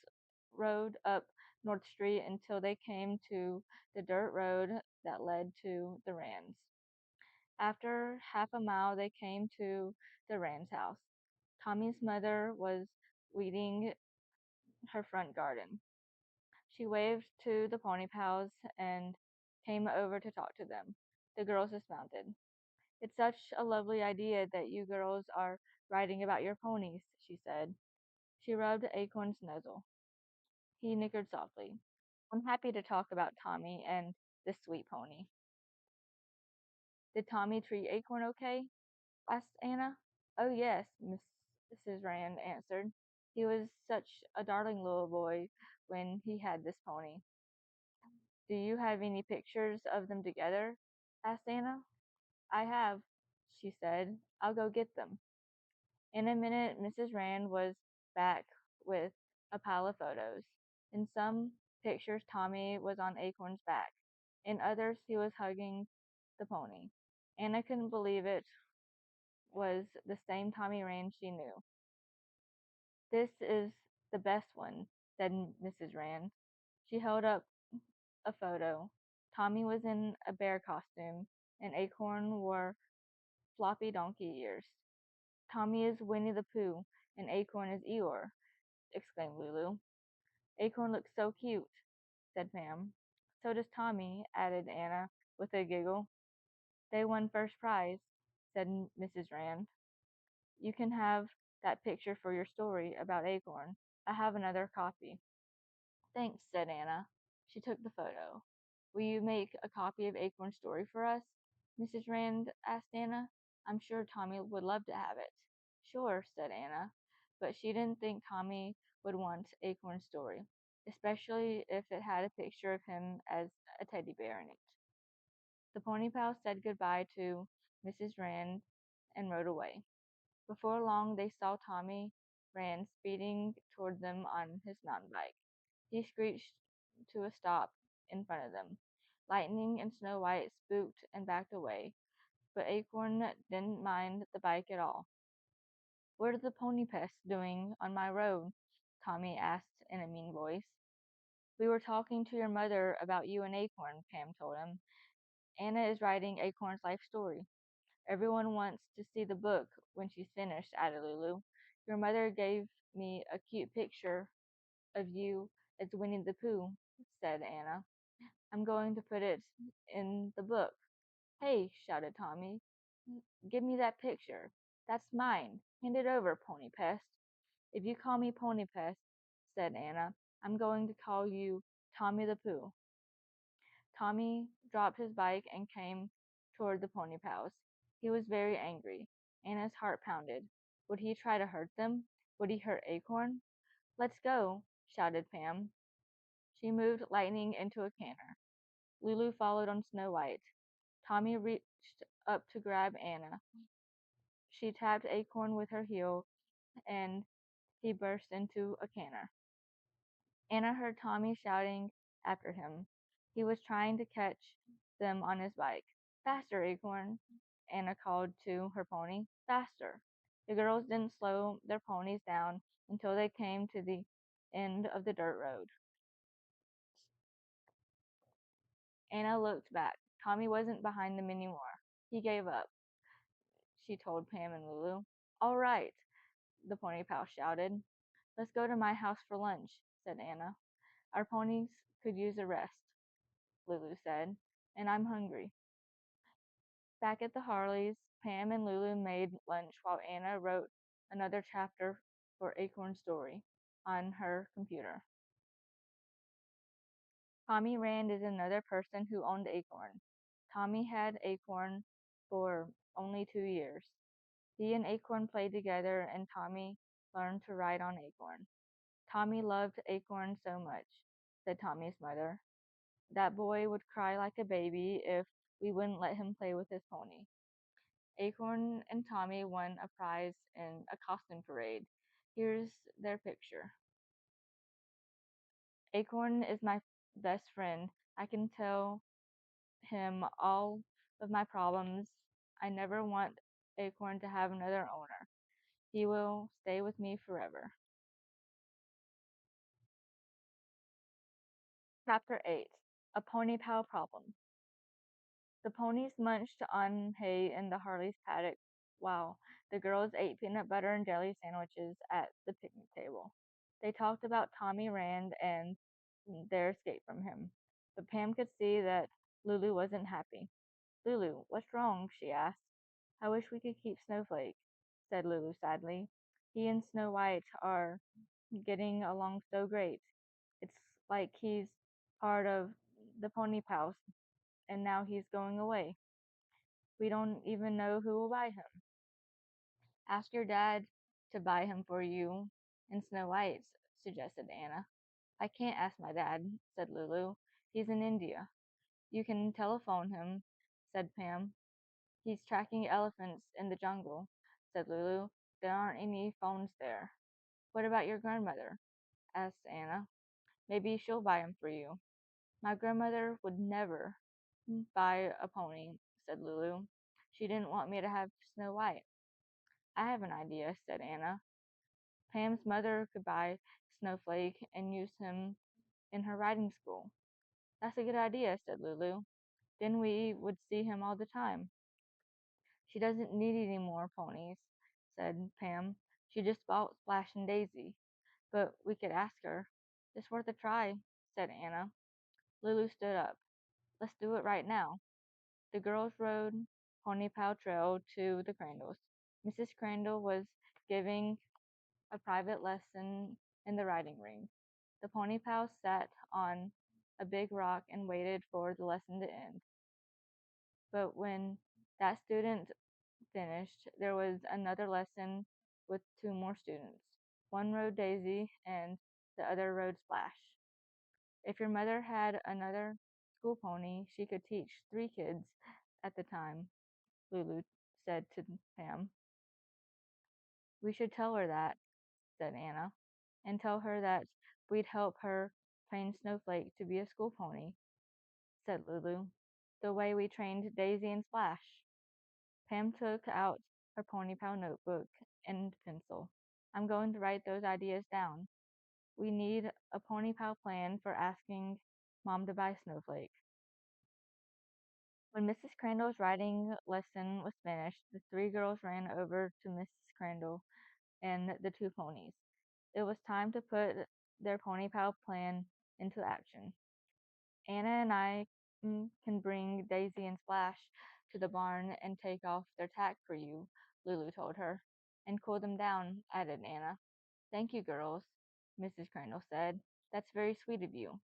rode up North Street until they came to the dirt road that led to the Rands. After half a mile, they came to the Rand's house. Tommy's mother was weeding her front garden. She waved to the Pony Pals and came over to talk to them. The girls dismounted. It's such a lovely idea that you girls are writing about your ponies, she said. She rubbed Acorn's nozzle. He nickered softly. I'm happy to talk about Tommy and this sweet pony. Did Tommy treat Acorn okay? Asked Anna. Oh, yes, Mrs. Rand answered. He was such a darling little boy when he had this pony. Do you have any pictures of them together? Asked Anna. I have, she said. I'll go get them. In a minute, Mrs. Rand was back with a pile of photos. In some pictures, Tommy was on Acorn's back. In others, he was hugging the pony. Anna couldn't believe it was the same Tommy Rand she knew. This is the best one, said Mrs. Rand. She held up a photo. Tommy was in a bear costume, and Acorn wore floppy donkey ears. Tommy is Winnie the Pooh, and Acorn is Eeyore, exclaimed Lulu. Acorn looks so cute, said Pam. So does Tommy, added Anna with a giggle. They won first prize, said Mrs. Rand. You can have that picture for your story about Acorn. I have another copy. Thanks, said Anna. She took the photo. Will you make a copy of Acorn's story for us? Mrs. Rand asked Anna. I'm sure Tommy would love to have it. Sure, said Anna, but she didn't think Tommy would want Acorn's story, especially if it had a picture of him as a teddy bear in it. The pony pal said goodbye to Mrs. Rand and rode away. Before long, they saw Tommy Rand speeding toward them on his mountain bike. He screeched to a stop in front of them. Lightning and Snow White spooked and backed away, but Acorn didn't mind the bike at all. What are the pony pests doing on my road? Tommy asked in a mean voice. We were talking to your mother about you and Acorn, Pam told him. Anna is writing Acorn's life story. Everyone wants to see the book when she's finished, added Lulu. Your mother gave me a cute picture of you as Winnie the Pooh, said Anna. I'm going to put it in the book. Hey, shouted Tommy. Give me that picture. That's mine. Hand it over, Pony Pest. If you call me Pony Pest, said Anna, I'm going to call you Tommy the Pooh. Tommy dropped his bike and came toward the pony pals. He was very angry. Anna's heart pounded. Would he try to hurt them? Would he hurt Acorn? Let's go, shouted Pam. She moved Lightning into a canter. Lulu followed on Snow White. Tommy reached up to grab Anna. She tapped Acorn with her heel, and he burst into a canter. Anna heard Tommy shouting after him. He was trying to catch them on his bike. Faster, Acorn, Anna called to her pony. Faster. The girls didn't slow their ponies down until they came to the end of the dirt road. Anna looked back. Tommy wasn't behind them anymore. He gave up, she told Pam and Lulu. All right, the pony pal shouted. Let's go to my house for lunch, said Anna. Our ponies could use a rest, Lulu said, and I'm hungry. Back at the Harleys, Pam and Lulu made lunch while Anna wrote another chapter for Acorn's story on her computer. Tommy Rand is another person who owned Acorn. Tommy had Acorn for only 2 years. He and Acorn played together, and Tommy learned to ride on Acorn. Tommy loved Acorn so much, said Tommy's mother. That boy would cry like a baby if we wouldn't let him play with his pony. Acorn and Tommy won a prize in a costume parade. Here's their picture. Acorn is my best friend. I can tell him all of my problems. I never want Acorn to have another owner. He will stay with me forever. Chapter 8. A Pony Pal Problem. The ponies munched on hay in the Harley's paddock while the girls ate peanut butter and jelly sandwiches at the picnic table. They talked about Tommy Rand and their escape from him, but Pam could see that Lulu wasn't happy. Lulu, what's wrong? She asked. I wish we could keep Snowflake, said Lulu sadly. He and Snow White are getting along so great. It's like he's part of the Pony Pals, and now he's going away. We don't even know who will buy him. Ask your dad to buy him for you and Snow White, suggested Anna. I can't ask my dad, said Lulu. He's in India. You can telephone him, said Pam. He's tracking elephants in the jungle, said Lulu. There aren't any phones there. What about your grandmother? Asked Anna. Maybe she'll buy him for you. My grandmother would never buy a pony, said Lulu. She didn't want me to have Snow White. I have an idea, said Anna. Pam's mother could buy Snowflake and use him in her riding school. That's a good idea, said Lulu. Then we would see him all the time. She doesn't need any more ponies, said Pam. She just bought Splash and Daisy. But we could ask her. It's worth a try, said Anna. Lulu stood up. Let's do it right now. The girls rode Pony Pal Trail to the Crandalls. Mrs. Crandall was giving a private lesson in the riding ring. The Pony Pals sat on a big rock and waited for the lesson to end. But when that student finished, there was another lesson with two more students. One rode Daisy and the other rode Splash. If your mother had another school pony, she could teach 3 kids at the time, Lulu said to Pam. We should tell her that, said Anna, and tell her that we'd help her train Snowflake to be a school pony, said Lulu, the way we trained Daisy and Splash. Pam took out her Pony Pal notebook and pencil. I'm going to write those ideas down. We need a Pony Pal plan for asking Mom to buy Snowflake. When Mrs. Crandall's riding lesson was finished, the 3 girls ran over to Mrs. Crandall and the 2 ponies. It was time to put their Pony Pal plan into action. Anna and I can bring Daisy and Splash to the barn and take off their tack for you, Lulu told her. And cool them down, added Anna. Thank you, girls, Mrs. Crandall said. That's very sweet of you.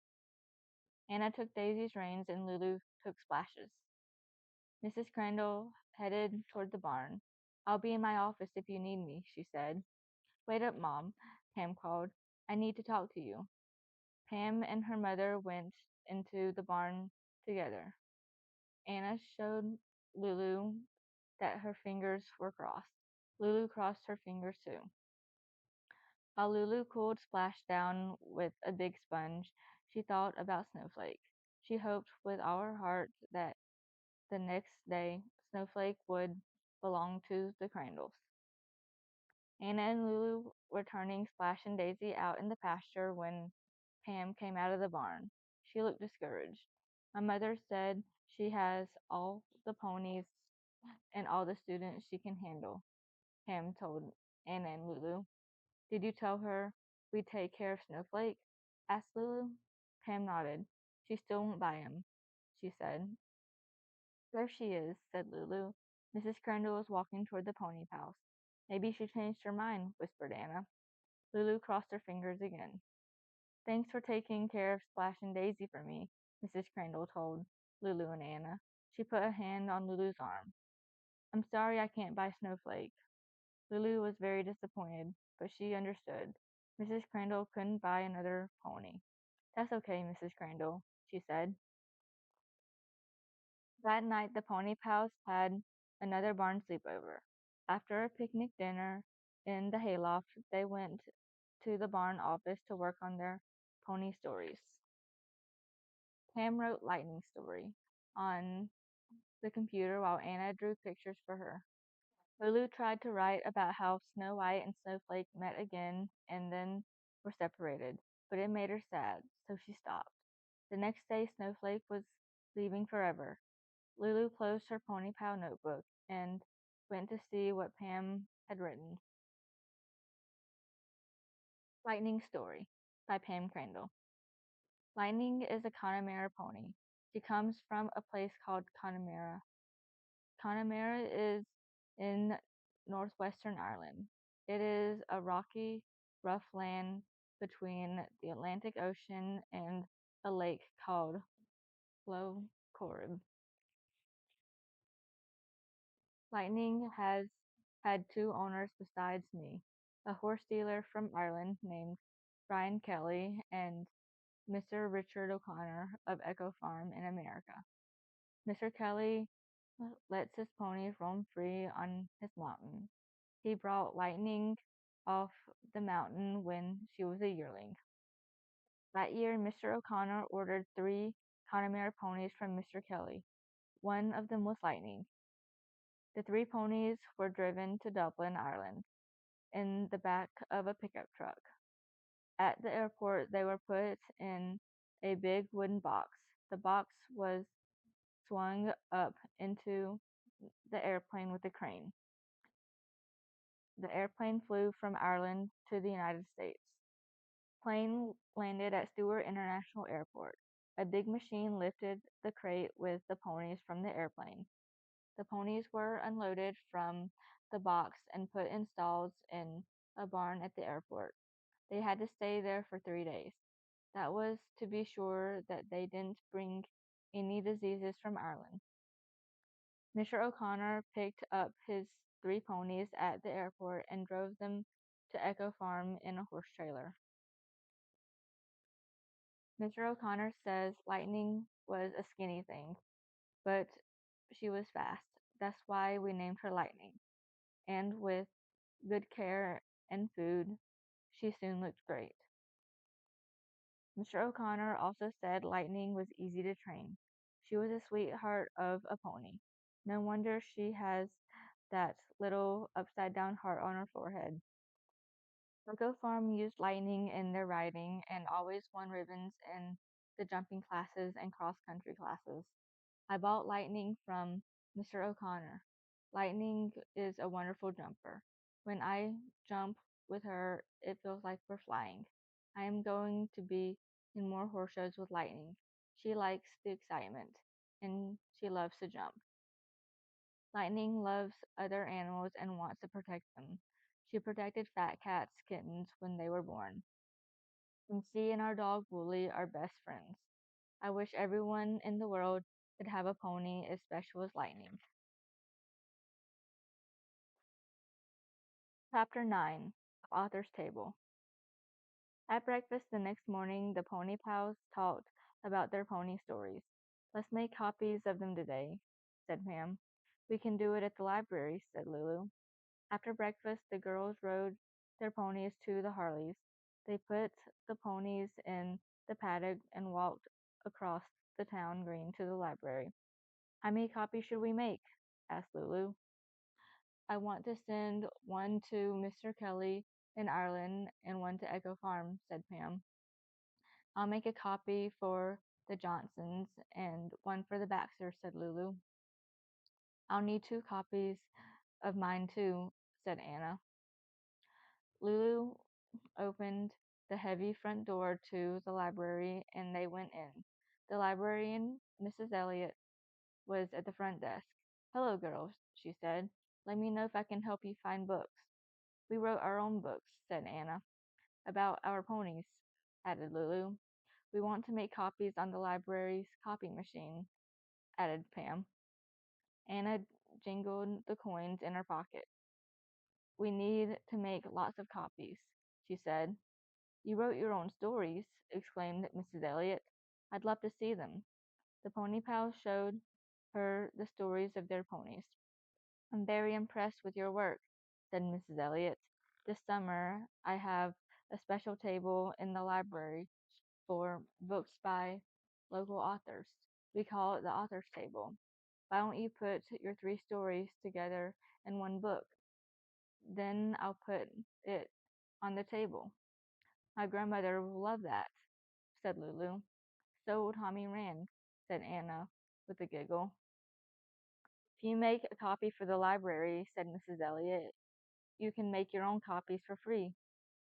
Anna took Daisy's reins and Lulu took Splash's. Mrs. Crandall headed toward the barn. I'll be in my office if you need me, she said. Wait up, Mom, Pam called. I need to talk to you. Pam and her mother went into the barn together. Anna showed Lulu that her fingers were crossed. Lulu crossed her fingers too. While Lulu cooled Splash down with a big sponge, she thought about Snowflake. She hoped with all her heart that the next day Snowflake would belong to the Crandalls. Anna and Lulu were turning Splash and Daisy out in the pasture when Pam came out of the barn. She looked discouraged. My mother said she has all the ponies and all the students she can handle, Pam told Anna and Lulu. Did you tell her we'd take care of Snowflake? Asked Lulu. Pam nodded. She still won't buy him, she said. There she is, said Lulu. Mrs. Crandall was walking toward the pony house. Maybe she changed her mind, whispered Anna. Lulu crossed her fingers again. Thanks for taking care of Splash and Daisy for me, Mrs. Crandall told Lulu and Anna. She put a hand on Lulu's arm. I'm sorry I can't buy Snowflake. Lulu was very disappointed, but she understood. Mrs. Crandall couldn't buy another pony. That's okay, Mrs. Crandall, she said. That night, the pony pals had another barn sleepover. After a picnic dinner in the hayloft, they went to the barn office to work on their pony stories. Pam wrote Lightning Story on the computer while Anna drew pictures for her. Lulu tried to write about how Snow White and Snowflake met again and then were separated, but it made her sad, so she stopped. The next day, Snowflake was leaving forever. Lulu closed her Pony Pal notebook and went to see what Pam had written. Lightning Story by Pam Crandall. Lightning is a Connemara pony. She comes from a place called Connemara. Connemara is in northwestern Ireland. It is a rocky, rough land between the Atlantic Ocean and a lake called Lough Corrib. Lightning has had two owners besides me, a horse dealer from Ireland named Brian Kelly and Mr. Richard O'Connor of Echo Farm in America. Mr. Kelly lets his ponies roam free on his mountain. He brought Lightning off the mountain when she was a yearling. That year, Mr. O'Connor ordered three Connemara ponies from Mr. Kelly. One of them was Lightning. The three ponies were driven to Dublin, Ireland, in the back of a pickup truck. At the airport, they were put in a big wooden box. The box was swung up into the airplane with a crane. The airplane flew from Ireland to the United States. Plane landed at Stewart International Airport. A big machine lifted the crate with the ponies from the airplane. The ponies were unloaded from the box and put in stalls in a barn at the airport. They had to stay there for 3 days. That was to be sure that they didn't bring any diseases from Ireland. Mr. O'Connor picked up his three ponies at the airport and drove them to Echo Farm in a horse trailer. Mr. O'Connor says Lightning was a skinny thing, but she was fast. That's why we named her Lightning. And with good care and food, she soon looked great. Mr. O'Connor also said Lightning was easy to train. She was a sweetheart of a pony. No wonder she has that little upside down heart on her forehead. Echo Farm used Lightning in their riding and always won ribbons in the jumping classes and cross country classes. I bought Lightning from Mr. O'Connor. Lightning is a wonderful jumper. When I jump with her, it feels like we're flying. I am going to be in more horse shows with Lightning. She likes the excitement, and she loves to jump. Lightning loves other animals and wants to protect them. She protected fat cats' kittens when they were born. And she and our dog Wooly are best friends. I wish everyone in the world could have a pony as special as Lightning. Chapter 9. The Author's Table. At breakfast the next morning, the pony pals talked about their pony stories. Let's make copies of them today, said Pam. We can do it at the library, said Lulu. After breakfast, the girls rode their ponies to the Harleys. They put the ponies in the paddock and walked across the town green to the library. How many copies should we make? Asked Lulu. I want to send one to Mr. Kelly in Ireland and one to Echo Farm, said Pam. I'll make a copy for the Johnsons and one for the Baxters, said Lulu. I'll need 2 copies of mine too, said Anna. Lulu opened the heavy front door to the library and they went in. The librarian, Mrs. Elliot, was at the front desk. Hello, girls, she said. Let me know if I can help you find books. We wrote our own books, said Anna. About our ponies, added Lulu. We want to make copies on the library's copy machine, added Pam. Anna jingled the coins in her pocket. We need to make lots of copies, she said. You wrote your own stories, exclaimed Mrs. Elliot. I'd love to see them. The pony pals showed her the stories of their ponies. I'm very impressed with your work, said Mrs. Elliot. This summer I have a special table in the library for books by local authors. We call it the author's table. Why don't you put your 3 stories together in one book? Then I'll put it on the table. My grandmother will love that, said Lulu. So will Tommy Rand, said Anna with a giggle. If you make a copy for the library, said Mrs. Elliot, you can make your own copies for free.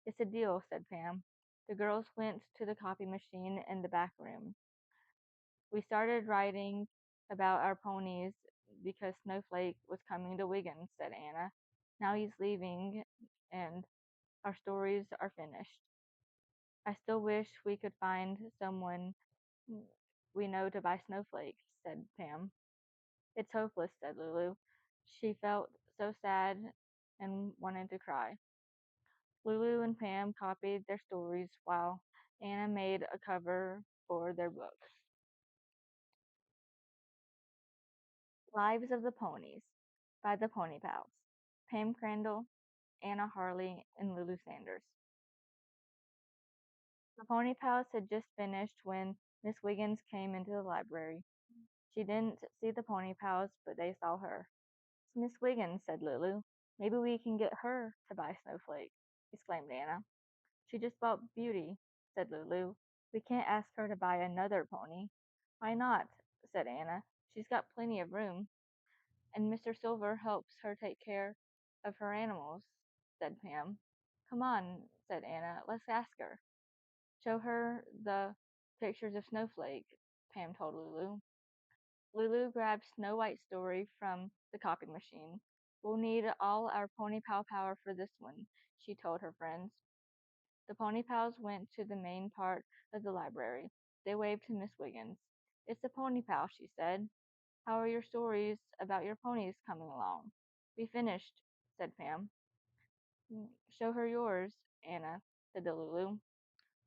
It's a deal, said Pam. The girls went to the copy machine in the back room. We started writing about our ponies because Snowflake was coming to Wiggins, said Anna. Now he's leaving and our stories are finished. I still wish we could find someone we know to buy Snowflake, said Pam. It's hopeless, said Lulu. She felt so sad and wanted to cry. Lulu and Pam copied their stories while Anna made a cover for their book. Lives of the Ponies by the Pony Pals. Pam Crandall, Anna Harley, and Lulu Sanders. The Pony Pals had just finished when Miss Wiggins came into the library. She didn't see the Pony Pals, but they saw her. It's Miss Wiggins, said Lulu. Maybe we can get her to buy Snowflake, exclaimed Anna. She just bought Beauty, said Lulu. We can't ask her to buy another pony. Why not? Said Anna. She's got plenty of room. And Mr. Silver helps her take care of her animals, said Pam. Come on, said Anna. Let's ask her. Show her the pictures of Snowflake, Pam told Lulu. Lulu grabbed Snow White's story from the copy machine. We'll need all our pony pal power for this one, she told her friends. The pony pals went to the main part of the library. They waved to Miss Wiggins. It's the pony pal, she said. How are your stories about your ponies coming along? We finished, said Pam. Show her yours, Anna, said to Lulu.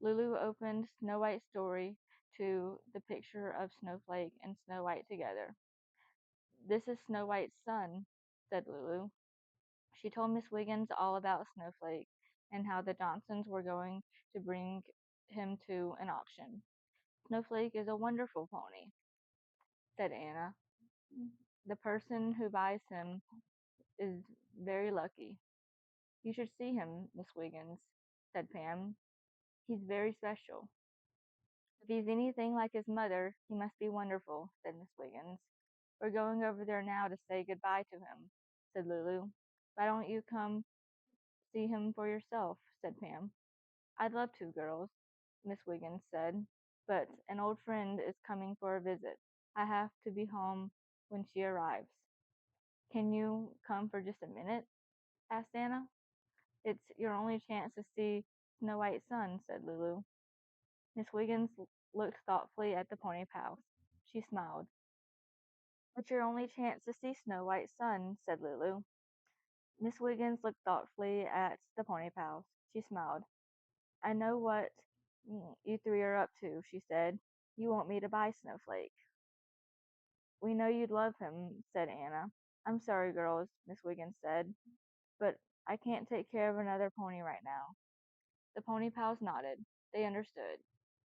Lulu opened Snow White's story to the picture of Snowflake and Snow White together. This is Snow White's son, said Lulu. She told Miss Wiggins all about Snowflake and how the Johnsons were going to bring him to an auction. Snowflake is a wonderful pony, said Anna. The person who buys him is very lucky. You should see him, Miss Wiggins, said Pam. He's very special. If he's anything like his mother, he must be wonderful, said Miss Wiggins. We're going over there now to say goodbye to him, said Lulu. Why don't you come see him for yourself, said Pam. I'd love to, girls, Miss Wiggins said, but an old friend is coming for a visit. I have to be home when she arrives. Can you come for just a minute? Asked Anna. It's your only chance to see Snow White's son, said Lulu. Miss Wiggins looked thoughtfully at the pony pals. She smiled. It's your only chance to see Snow White's son, said Lulu. Miss Wiggins looked thoughtfully at the pony pals. She smiled. I know what you three are up to, she said. You want me to buy Snowflake. We know you'd love him, said Anna. I'm sorry, girls, Miss Wiggins said, but I can't take care of another pony right now. The pony pals nodded. They understood.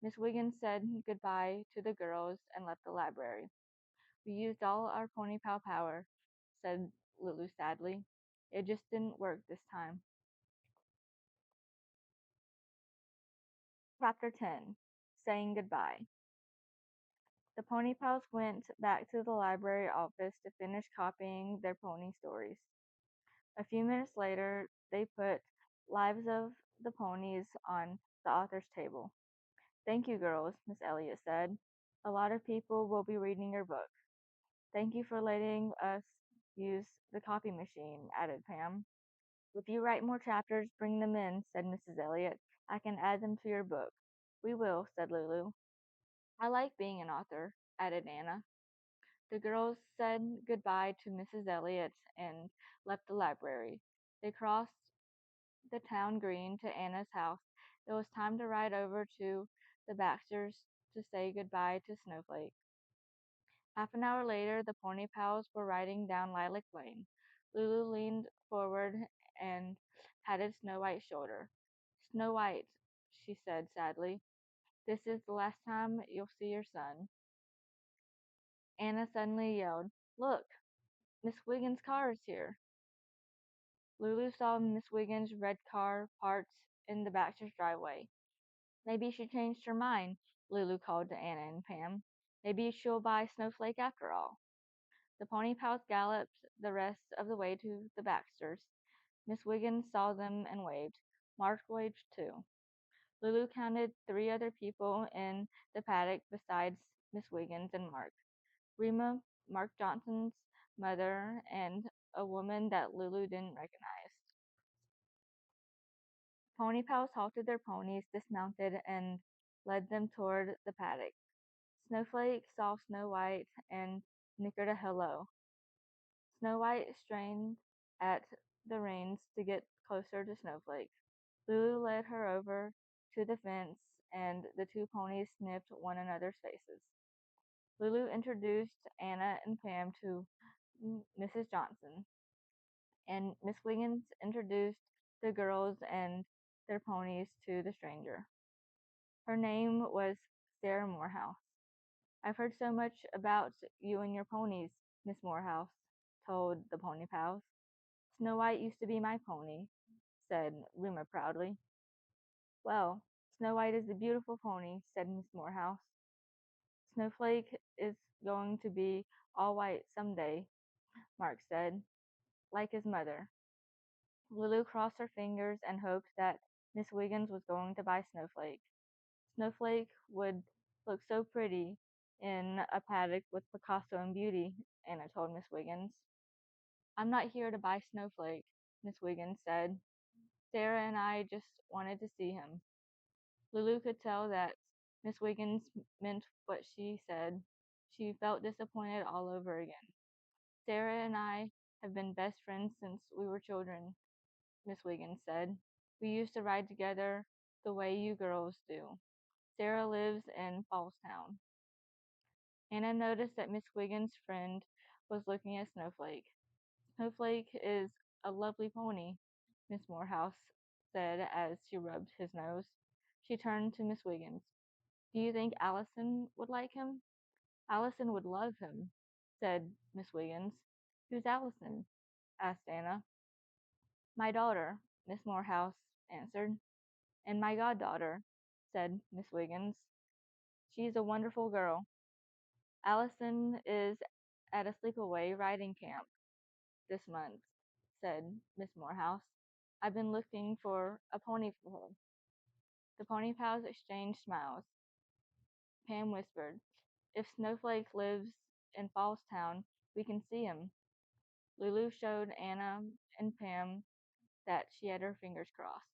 Miss Wiggins said goodbye to the girls and left the library. We used all our pony pal power, said Lulu sadly. It just didn't work this time. Chapter 10 Saying Goodbye. The pony pals went back to the library office to finish copying their pony stories. A few minutes later, they put Lives of the Ponies on the author's table. Thank you, girls, Miss Elliott said. A lot of people will be reading your book. Thank you for letting us use the copy machine, added Pam. If you write more chapters, bring them in, said Mrs. Elliott. I can add them to your book. We will, said Lulu. I like being an author, added Anna. The girls said goodbye to Mrs. Elliott and left the library. They crossed the town green to Anna's house. It was time to ride over to the Baxters to say goodbye to Snowflake. Half an hour later, the pony pals were riding down Lilac Lane. Lulu leaned forward and patted Snow White's shoulder. Snow White, she said sadly, this is the last time you'll see your son. Anna suddenly yelled, Look, Miss Wiggins' car is here. Lulu saw Miss Wiggins' red car parked in the Baxter's driveway. Maybe she changed her mind, Lulu called to Anna and Pam. Maybe she'll buy Snowflake after all. The pony pals galloped the rest of the way to the Baxters. Miss Wiggins saw them and waved. Mark waved too. Lulu counted 3 other people in the paddock besides Miss Wiggins and Mark. Rima, Mark Johnson's mother, and a woman that Lulu didn't recognize. Pony pals halted their ponies, dismounted, and led them toward the paddock. Snowflake saw Snow White and nickered a hello. Snow White strained at the reins to get closer to Snowflake. Lulu led her over to the fence, and the 2 ponies sniffed one another's faces. Lulu introduced Anna and Pam to Mrs. Johnson, and Miss Wiggins introduced the girls and their ponies to the stranger. Her name was Sarah Morehouse. I've heard so much about you and your ponies, Miss Morehouse told the pony pals. Snow White used to be my pony, said Rima proudly. Well, Snow White is a beautiful pony, said Miss Morehouse. Snowflake is going to be all white someday, Mark said, like his mother. Lulu crossed her fingers and hoped that Miss Wiggins was going to buy Snowflake. Snowflake would look so pretty in a paddock with Picasso and Beauty, Anna told Miss Wiggins. I'm not here to buy Snowflake, Miss Wiggins said. Sarah and I just wanted to see him. Lulu could tell that Miss Wiggins meant what she said. She felt disappointed all over again. Sarah and I have been best friends since we were children, Miss Wiggins said. We used to ride together the way you girls do. Sarah lives in Fallstown. Anna noticed that Miss Wiggins' friend was looking at Snowflake. Snowflake is a lovely pony, Miss Morehouse said as she rubbed his nose. She turned to Miss Wiggins. Do you think Allison would like him? Allison would love him, said Miss Wiggins. Who's Allison? Asked Anna. My daughter, Miss Morehouse answered. And my goddaughter, said Miss Wiggins. She's a wonderful girl. Allison is at a sleepaway riding camp this month, said Miss Morehouse. I've been looking for a pony for her. The pony pals exchanged smiles. Pam whispered, If Snowflake lives in Fallstown, we can see him. Lulu showed Anna and Pam that she had her fingers crossed.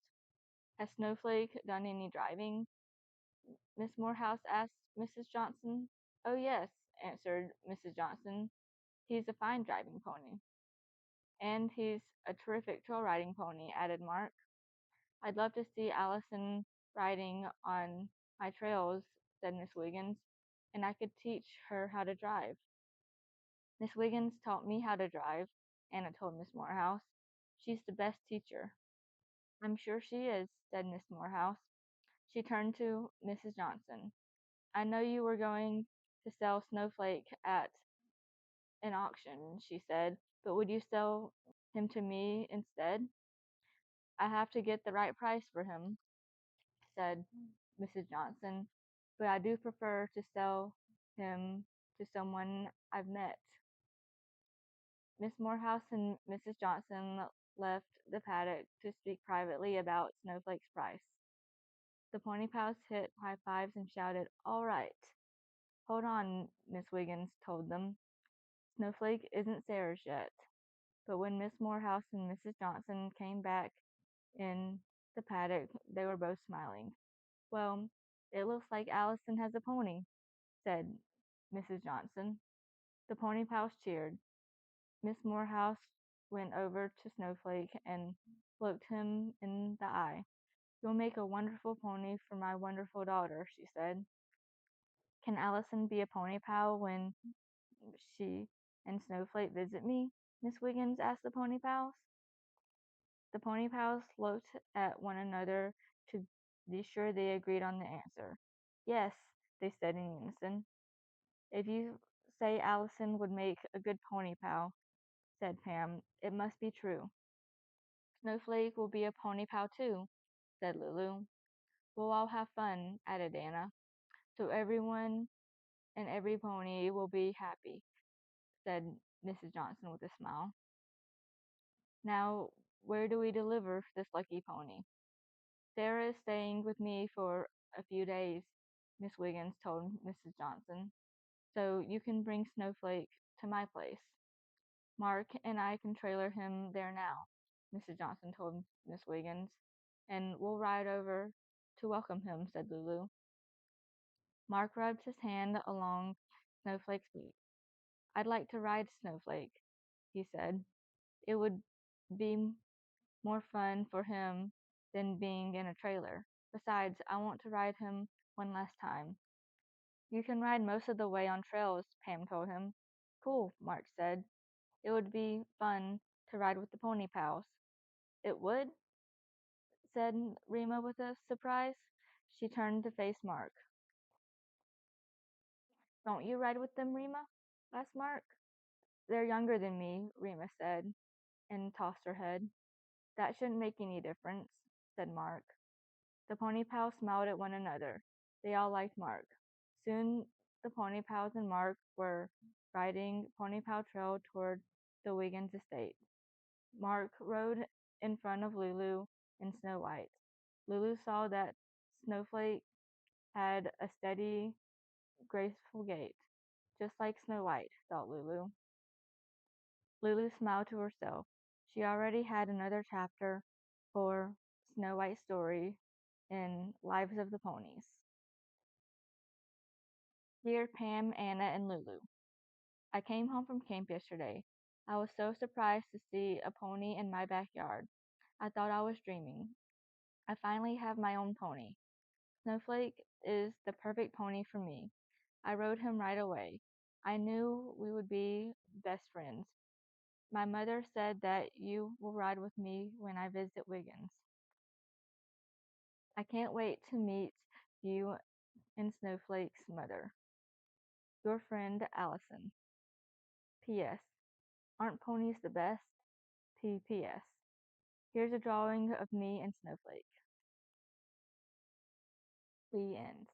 Has Snowflake done any driving? Miss Morehouse asked Mrs. Johnson. Oh, yes, answered Mrs. Johnson. He's a fine driving pony. And he's a terrific trail riding pony, added Mark. I'd love to see Allison riding on my trails, said Miss Wiggins, and I could teach her how to drive. Miss Wiggins taught me how to drive, Anna told Miss Morehouse. She's the best teacher. I'm sure she is, said Miss Morehouse. She turned to Mrs. Johnson. I know you were going to sell Snowflake at an auction, she said, but would you sell him to me instead? I have to get the right price for him, said Mrs. Johnson, but I do prefer to sell him to someone I've met. Miss Morehouse and Mrs. Johnson left the paddock to speak privately about Snowflake's price. The pony pals hit high fives and shouted, All right. Hold on, Miss Wiggins told them. Snowflake isn't Sarah's yet. But when Miss Morehouse and Mrs. Johnson came back in the paddock, they were both smiling. Well, it looks like Allison has a pony, said Mrs. Johnson. The pony pals cheered. Miss Morehouse went over to Snowflake and looked him in the eye. You'll make a wonderful pony for my wonderful daughter, she said. Can Allison be a pony pal when she and Snowflake visit me? Miss Wiggins asked the pony pals. The pony pals looked at one another to be sure they agreed on the answer. Yes, they said in unison. If you say Allison would make a good pony pal, said Pam, it must be true. Snowflake will be a pony pal too, said Lulu. We'll all have fun, added Anna. So everyone and every pony will be happy, said Mrs. Johnson with a smile. Now, where do we deliver this lucky pony? Sarah is staying with me for a few days, Miss Wiggins told Mrs. Johnson. So you can bring Snowflake to my place. Mark and I can trailer him there now, Mrs. Johnson told Miss Wiggins. And we'll ride over to welcome him, said Lulu. Mark rubbed his hand along Snowflake's feet. I'd like to ride Snowflake, he said. It would be more fun for him than being in a trailer. Besides, I want to ride him one last time. You can ride most of the way on trails, Pam told him. Cool, Mark said. It would be fun to ride with the pony pals. It would? Said Rima with a surprise. She turned to face Mark. Don't you ride with them, Rima? Asked Mark. They're younger than me, Rima said, and tossed her head. That shouldn't make any difference, said Mark. The pony pals smiled at one another. They all liked Mark. Soon the pony pals and Mark were riding Pony Pal Trail toward the Wiggins estate. Mark rode in front of Lulu and Snow White. Lulu saw that Snowflake had a steady, graceful gait, just like Snow White, thought Lulu. Lulu smiled to herself. She already had another chapter for Snow White's story in Lives of the Ponies. Dear Pam, Anna, and Lulu, I came home from camp yesterday. I was so surprised to see a pony in my backyard. I thought I was dreaming. I finally have my own pony. Snowflake is the perfect pony for me. I rode him right away. I knew we would be best friends. My mother said that you will ride with me when I visit Wiggins. I can't wait to meet you and Snowflake's mother. Your friend Allison. P.S. Aren't ponies the best? P.P.S. Here's a drawing of me and Snowflake. The end.